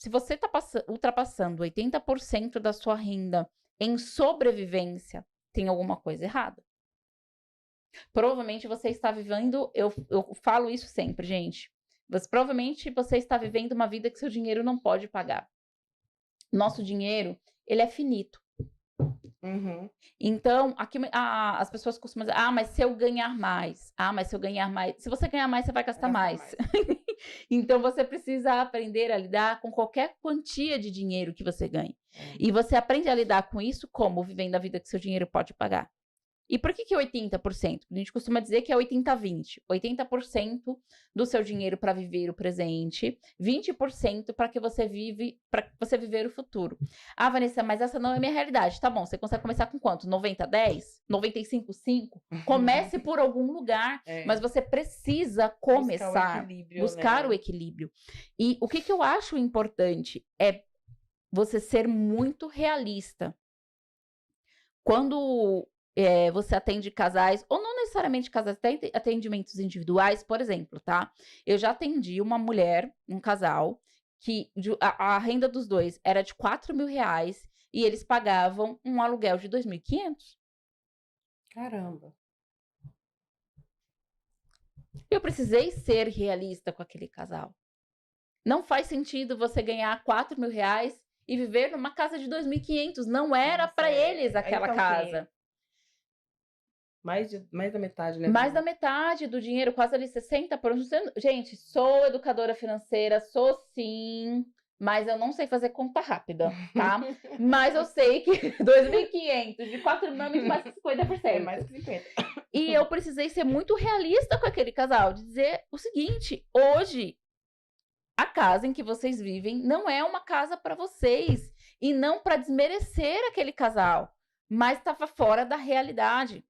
você está ultrapassando 80% da sua renda em sobrevivência, tem alguma coisa errada. Provavelmente você está vivendo, eu falo isso sempre, gente. Provavelmente você está vivendo uma vida que seu dinheiro não pode pagar. Nosso dinheiro, ele é finito. Então, aqui as pessoas costumam dizer, mas se eu ganhar mais. Mas se eu ganhar mais. Se você ganhar mais, você vai gastar mais. Então, você precisa aprender a lidar com qualquer quantia de dinheiro que você ganhe. E você aprende a lidar com isso como? Vivendo a vida que seu dinheiro pode pagar. E por que 80%? A gente costuma dizer que é 80-20. 80% do seu dinheiro para viver o presente, 20% para que você viver o futuro. Vanessa, mas essa não é a minha realidade. Tá bom, você consegue começar com quanto? 90-10? 95-5? Comece por algum lugar, mas você precisa começar. Buscar o equilíbrio. E o que eu acho importante é você ser muito realista. Quando você atende casais, ou não necessariamente casais, até atendimentos individuais, por exemplo, tá? Eu já atendi uma mulher, um casal, que a renda dos dois era de R$4.000 e eles pagavam um aluguel de 2.500. Caramba! Eu precisei ser realista com aquele casal. Não faz sentido você ganhar R$4.000 e viver numa casa de 2.500. Não era para eles aquela casa. Mais da metade, né? Mais da metade do dinheiro, quase ali 60%. Gente, sou educadora financeira, sou sim, mas eu não sei fazer conta rápida, tá? Mas eu sei que 2.500 de 4.000 é muito mais que 50%. É mais que 50%. E eu precisei ser muito realista com aquele casal, de dizer o seguinte, hoje, a casa em que vocês vivem não é uma casa para vocês, e não para desmerecer aquele casal, mas estava fora da realidade.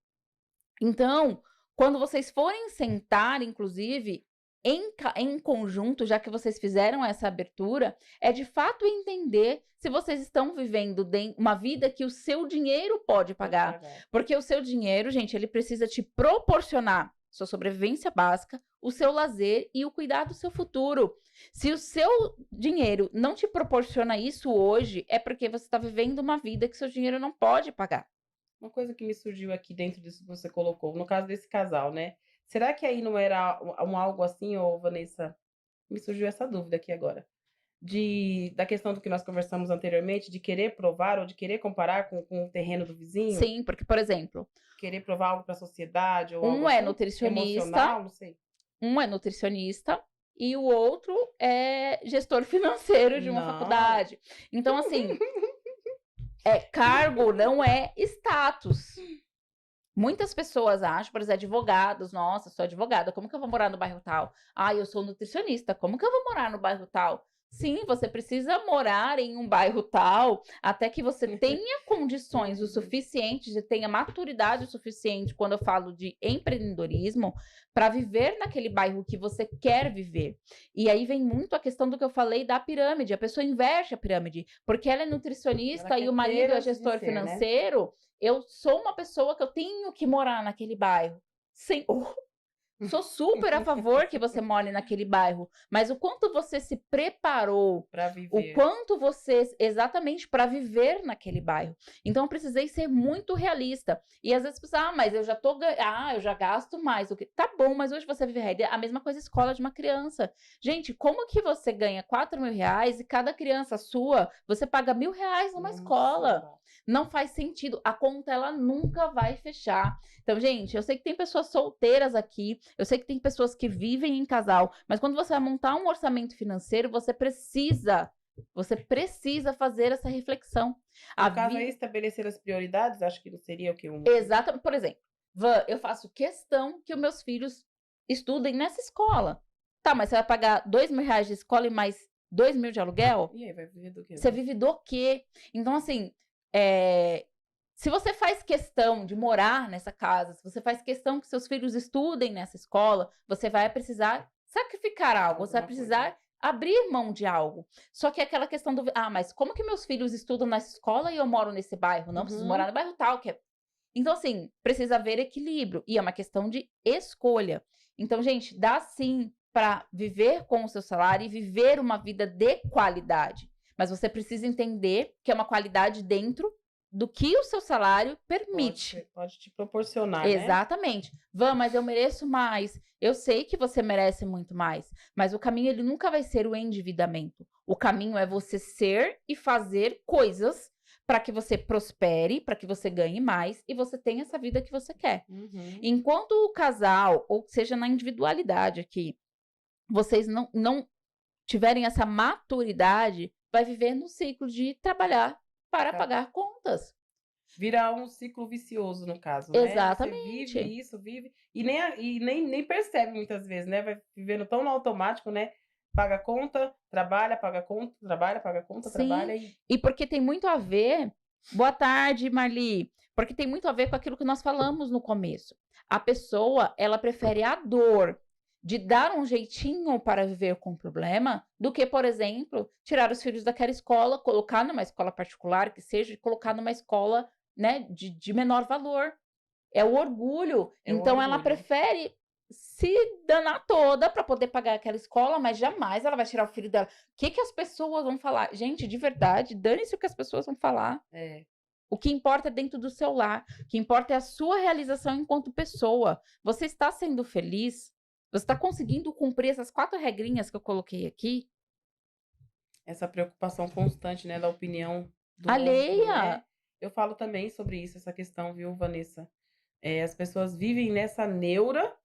Então, quando vocês forem sentar, inclusive, em conjunto, já que vocês fizeram essa abertura, é de fato entender se vocês estão vivendo uma vida que o seu dinheiro pode pagar. Porque o seu dinheiro, gente, ele precisa te proporcionar sua sobrevivência básica, o seu lazer e o cuidar do seu futuro. Se o seu dinheiro não te proporciona isso hoje, é porque você está vivendo uma vida que seu dinheiro não pode pagar. Uma coisa que me surgiu aqui dentro disso que você colocou, no caso desse casal, né? Será que aí não era algo assim, ô Vanessa? Me surgiu essa dúvida aqui agora. Da questão do que nós conversamos anteriormente, de querer provar ou de querer comparar com o terreno do vizinho? Sim, porque, por exemplo... Querer provar algo para a sociedade ou algo assim, nutricionista, não sei. Um é nutricionista e o outro é gestor financeiro de uma faculdade. Então, assim... cargo não é status. Muitas pessoas acham, por exemplo, advogados, nossa, sou advogada, como que eu vou morar no bairro tal? Eu sou nutricionista, como que eu vou morar no bairro tal? Sim, você precisa morar em um bairro tal, até que você tenha condições o suficiente, você tenha maturidade o suficiente, quando eu falo de empreendedorismo, para viver naquele bairro que você quer viver. E aí vem muito a questão do que eu falei da pirâmide. A pessoa inverte a pirâmide, porque ela é nutricionista e o marido é gestor financeiro. Né? Eu sou uma pessoa que eu tenho que morar naquele bairro. Sim. Sou super a favor que você more naquele bairro, mas o quanto você se preparou para viver, o quanto você exatamente para viver naquele bairro. Então eu precisei ser muito realista. E às vezes você mas eu já gasto mais. Tá bom, mas hoje você vive a mesma coisa escola de uma criança. Gente, como que você ganha R$4.000 e cada criança sua, você paga R$1.000 numa escola? Não faz sentido. A conta, ela nunca vai fechar. Então, gente, eu sei que tem pessoas solteiras aqui, eu sei que tem pessoas que vivem em casal, mas quando você vai montar um orçamento financeiro, você precisa fazer essa reflexão. No caso aí, estabelecer as prioridades, acho que não seria o que Exatamente. Por exemplo, eu faço questão que os meus filhos estudem nessa escola. Tá, mas você vai pagar R$2.000 de escola e mais 2.000 de aluguel? E aí, vai viver do quê? Você vive do quê? Então, assim, Se você faz questão de morar nessa casa, se você faz questão que seus filhos estudem nessa escola, você vai precisar sacrificar algo, você vai precisar abrir mão de algo. Só que é aquela questão do, mas como que meus filhos estudam nessa escola e eu moro nesse bairro? Não, preciso morar no bairro tal, que é... Então, assim, precisa haver equilíbrio. E é uma questão de escolha. Então, gente, dá sim para viver com o seu salário e viver uma vida de qualidade. Mas você precisa entender que é uma qualidade dentro do que o seu salário permite. Pode te proporcionar, Exatamente. Mas eu mereço mais. Eu sei que você merece muito mais, mas o caminho ele nunca vai ser o endividamento. O caminho é você ser e fazer coisas para que você prospere, para que você ganhe mais e você tenha essa vida que você quer. Enquanto o casal, ou seja, na individualidade aqui, vocês não tiverem essa maturidade, vai viver no ciclo de trabalhar para pagar contas. Virar um ciclo vicioso, no caso, né? Exatamente. Você vive isso, vive, e nem percebe muitas vezes, né? Vai vivendo tão no automático, né? Paga conta, trabalha, paga conta, trabalha, paga conta, trabalha. E porque tem muito a ver... Boa tarde, Marli. Porque tem muito a ver com aquilo que nós falamos no começo. A pessoa, ela prefere a dor de dar um jeitinho para viver com o problema, do que, por exemplo, tirar os filhos daquela escola, colocar numa escola particular, que seja, e colocar numa escola, né, de menor valor. É o orgulho. Então, ela prefere se danar toda para poder pagar aquela escola, mas jamais ela vai tirar o filho dela. O que as pessoas vão falar? Gente, de verdade, dane-se o que as pessoas vão falar. O que importa é dentro do seu lar. O que importa é a sua realização enquanto pessoa. Você está sendo feliz? Você está conseguindo cumprir essas 4 regrinhas que eu coloquei aqui? Essa preocupação constante, né, da opinião do alheia. Outro, né? Eu falo também sobre isso, essa questão, viu, Vanessa? As pessoas vivem nessa neura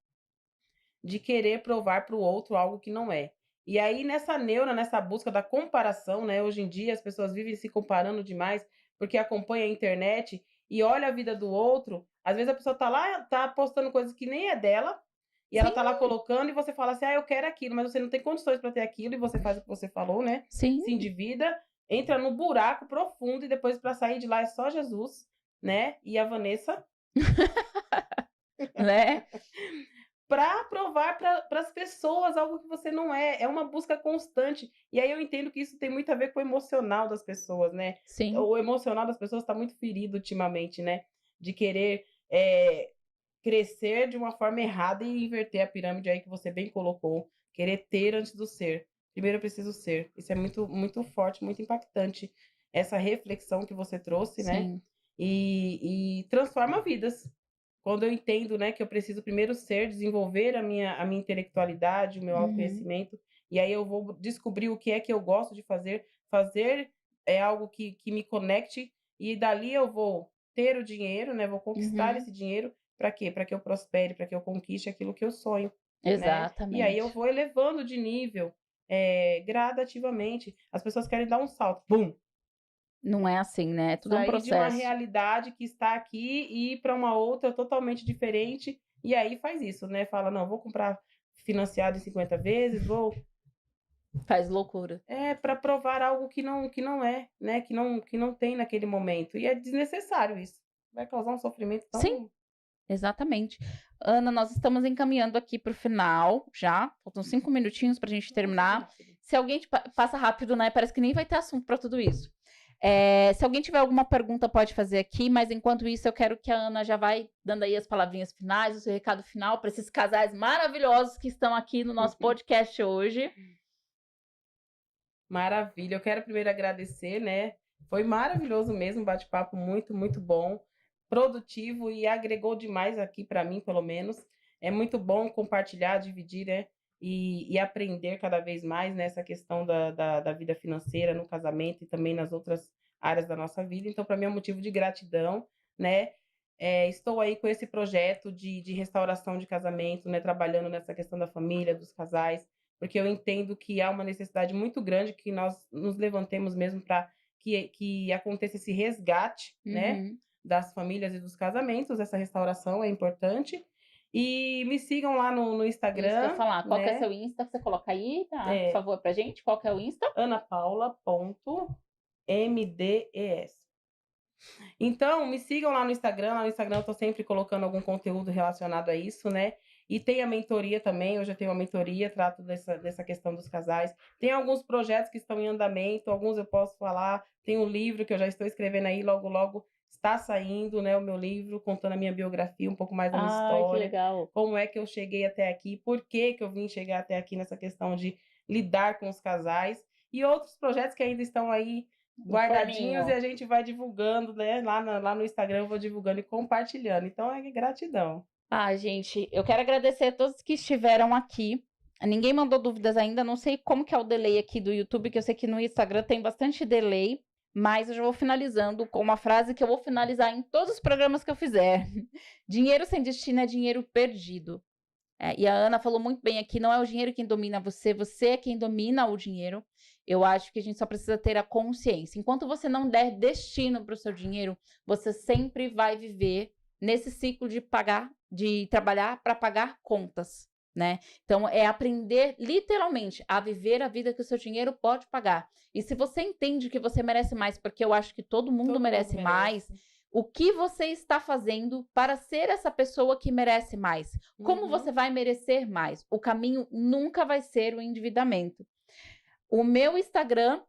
de querer provar para o outro algo que não é. E aí, nessa neura, nessa busca da comparação, né? Hoje em dia, as pessoas vivem se comparando demais porque acompanha a internet e olha a vida do outro. Às vezes a pessoa tá lá, tá postando coisas que nem é dela, e ela tá lá colocando, e você fala assim, eu quero aquilo, mas você não tem condições para ter aquilo, e você faz o que você falou, né? Sim. Se endivida, entra no buraco profundo, e depois para sair de lá é só Jesus, né? E a Vanessa... né? Para provar para as pessoas algo que você não é. É uma busca constante. E aí eu entendo que isso tem muito a ver com o emocional das pessoas, né? Sim. O emocional das pessoas está muito ferido ultimamente, né? De querer crescer de uma forma errada e inverter a pirâmide aí que você bem colocou. Querer ter antes do ser. Primeiro eu preciso ser. Isso é muito, muito forte, muito impactante. Essa reflexão que você trouxe, né? Sim. E transforma vidas. Quando eu entendo, né, que eu preciso primeiro desenvolver a minha intelectualidade, o meu autoconhecimento, e aí eu vou descobrir o que é que eu gosto de fazer. Fazer é algo que me conecte, e dali eu vou ter o dinheiro, né, vou conquistar esse dinheiro. Para quê? Para que eu prospere, para que eu conquiste aquilo que eu sonho. Exatamente. Né? E aí eu vou elevando de nível gradativamente. As pessoas querem dar um salto. Bum! Não é assim, né? É tudo um processo. Sair de uma realidade que está aqui e ir para uma outra totalmente diferente. E aí faz isso, né? Fala, não, vou comprar financiado em 50 vezes, vou... Faz loucura. Para provar algo que não é, né? Que não tem naquele momento. E é desnecessário isso. Vai causar um sofrimento tão... Sim, exatamente. Ana, nós estamos encaminhando aqui para o final já. Faltam 5 minutinhos para a gente terminar. Se alguém passa rápido, né? Parece que nem vai ter assunto para tudo isso. Se alguém tiver alguma pergunta, pode fazer aqui, mas enquanto isso, eu quero que a Ana já vai dando aí as palavrinhas finais, o seu recado final para esses casais maravilhosos que estão aqui no nosso podcast hoje. Maravilha, eu quero primeiro agradecer, né? Foi maravilhoso mesmo, bate-papo muito, muito bom, produtivo e agregou demais aqui para mim, pelo menos. É muito bom compartilhar, dividir, né? E aprender cada vez mais nessa questão da vida financeira, no casamento e também nas outras áreas da nossa vida. Então, para mim é um motivo de gratidão, né? Estou aí com esse projeto de restauração de casamento, né? Trabalhando nessa questão da família, dos casais, porque eu entendo que há uma necessidade muito grande que nós nos levantemos mesmo para que aconteça esse resgate, né? Das famílias e dos casamentos. Essa restauração é importante. E me sigam lá no Instagram. Isso que eu ia falar. Qual que é seu Insta? Você coloca aí, tá? Por favor, pra gente. Qual que é o Insta? anapaula.mdes. Então, me sigam lá no Instagram. Lá no Instagram eu tô sempre colocando algum conteúdo relacionado a isso, né? E tem a mentoria também. Hoje eu tenho uma mentoria, trato dessa questão dos casais. Tem alguns projetos que estão em andamento, alguns eu posso falar. Tem um livro que eu já estou escrevendo aí, logo, logo está saindo, né? O meu livro, contando a minha biografia, um pouco mais da minha Ai, que história. legal. Como é que eu cheguei até aqui, por que que eu vim chegar até aqui nessa questão de lidar com os casais. E outros projetos que ainda estão aí guardadinhos e a gente vai divulgando, né? Lá no Instagram eu vou divulgando e compartilhando. Então é gratidão. Ah, gente, eu quero agradecer a todos que estiveram aqui. Ninguém mandou dúvidas ainda, não sei como que é o delay aqui do YouTube, que eu sei que no Instagram tem bastante delay, mas eu já vou finalizando com uma frase que eu vou finalizar em todos os programas que eu fizer. Dinheiro sem destino é dinheiro perdido. E a Ana falou muito bem aqui, não é o dinheiro quem domina você, você é quem domina o dinheiro. Eu acho que a gente só precisa ter a consciência. Enquanto você não der destino para o seu dinheiro, você sempre vai viver nesse ciclo de trabalhar para pagar contas, né? Então, é aprender literalmente a viver a vida que o seu dinheiro pode pagar. E se você entende que você merece mais, porque eu acho que todo mundo merece mais, o que você está fazendo para ser essa pessoa que merece mais? Como você vai merecer mais? O caminho nunca vai ser o endividamento. O meu Instagram,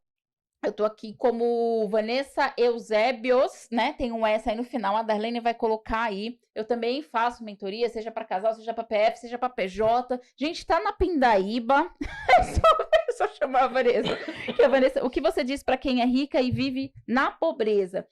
eu tô aqui como Vanessa Eusébios, né? Tem um S aí no final, a Darlene vai colocar aí. Eu também faço mentoria, seja para casal, seja para PF, seja para PJ. Gente, tá na Pindaíba. É só chamar a Vanessa. O que você diz para quem é rica e vive na pobreza?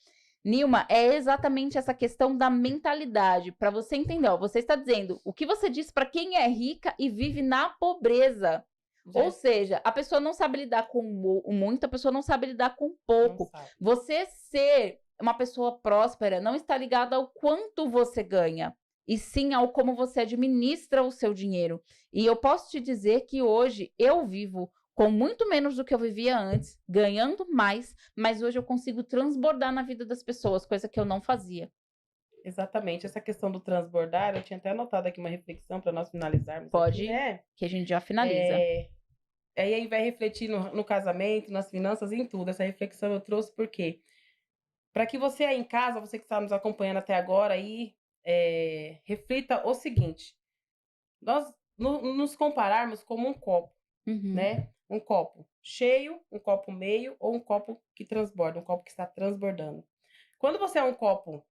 Nilma, é exatamente essa questão da mentalidade. Para você entender, ó, você está dizendo o que você diz para quem é rica e vive na pobreza. Ou seja, a pessoa não sabe lidar com muito, a pessoa não sabe lidar com pouco. Você ser uma pessoa próspera não está ligado ao quanto você ganha, e sim ao como você administra o seu dinheiro. E eu posso te dizer que hoje eu vivo com muito menos do que eu vivia antes, ganhando mais, mas hoje eu consigo transbordar na vida das pessoas, coisa que eu não fazia. Exatamente, essa questão do transbordar, eu tinha até anotado aqui uma reflexão para nós finalizarmos. Pode, aqui, né? Que a gente já finaliza. Aí vai refletir no casamento, nas finanças, em tudo. Essa reflexão eu trouxe porque, para que você aí em casa, você que está nos acompanhando até agora, aí, reflita o seguinte: nós nos compararmos como um copo, né? Um copo cheio, um copo meio ou um copo que transborda, um copo que está transbordando. Quando você é um copo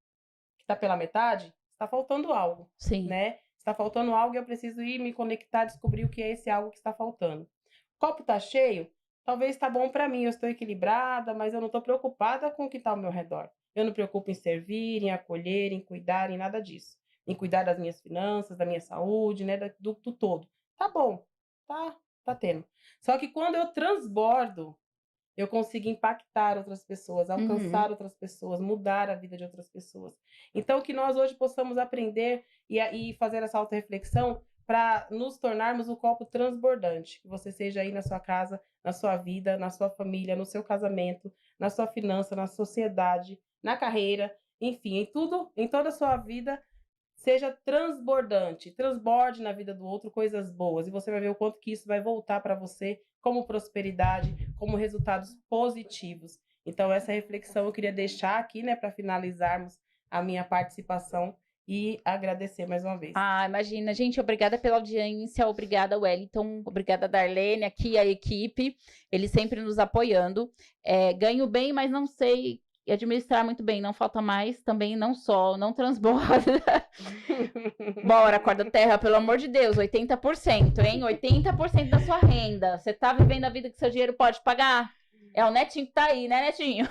que está pela metade, está faltando algo, né? Está faltando algo e eu preciso ir me conectar, descobrir o que é esse algo que está faltando. O copo está cheio, talvez está bom para mim, eu estou equilibrada, mas eu não estou preocupada com o que está ao meu redor. Eu não me preocupo em servir, em acolher, em cuidar, em nada disso. Em cuidar das minhas finanças, da minha saúde, né, do todo. Tá bom, tá tendo. Só que quando eu transbordo, eu consigo impactar outras pessoas, alcançar outras pessoas, mudar a vida de outras pessoas. Então, que nós hoje possamos aprender e fazer essa autorreflexão para nos tornarmos um copo transbordante. Que você seja aí na sua casa, na sua vida, na sua família, no seu casamento, na sua finança, na sociedade, na carreira, enfim, em tudo, em toda a sua vida, seja transbordante, transborde na vida do outro coisas boas, e você vai ver o quanto que isso vai voltar para você como prosperidade, como resultados positivos. Então, essa reflexão eu queria deixar aqui, né, para finalizarmos a minha participação e agradecer mais uma vez. Imagina, gente, obrigada pela audiência, obrigada, Wellington, obrigada, Darlene, aqui a equipe, eles sempre nos apoiando. Ganho bem, mas não sei administrar muito bem, não falta mais, também não transborda. Bora, Corda Terra, pelo amor de Deus, 80%, hein? 80% da sua renda. Você tá vivendo a vida que seu dinheiro pode pagar? É o Netinho que tá aí, né, Netinho?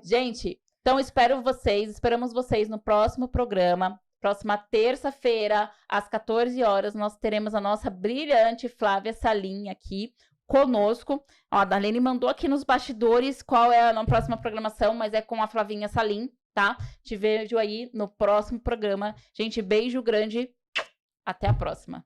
Gente, então esperamos vocês no próximo programa. Próxima terça-feira, às 14 horas, nós teremos a nossa brilhante Flávia Salim aqui conosco. Ó, a Darlene mandou aqui nos bastidores qual é a próxima programação, mas é com a Flavinha Salim, tá? Te vejo aí no próximo programa. Gente, beijo grande. Até a próxima.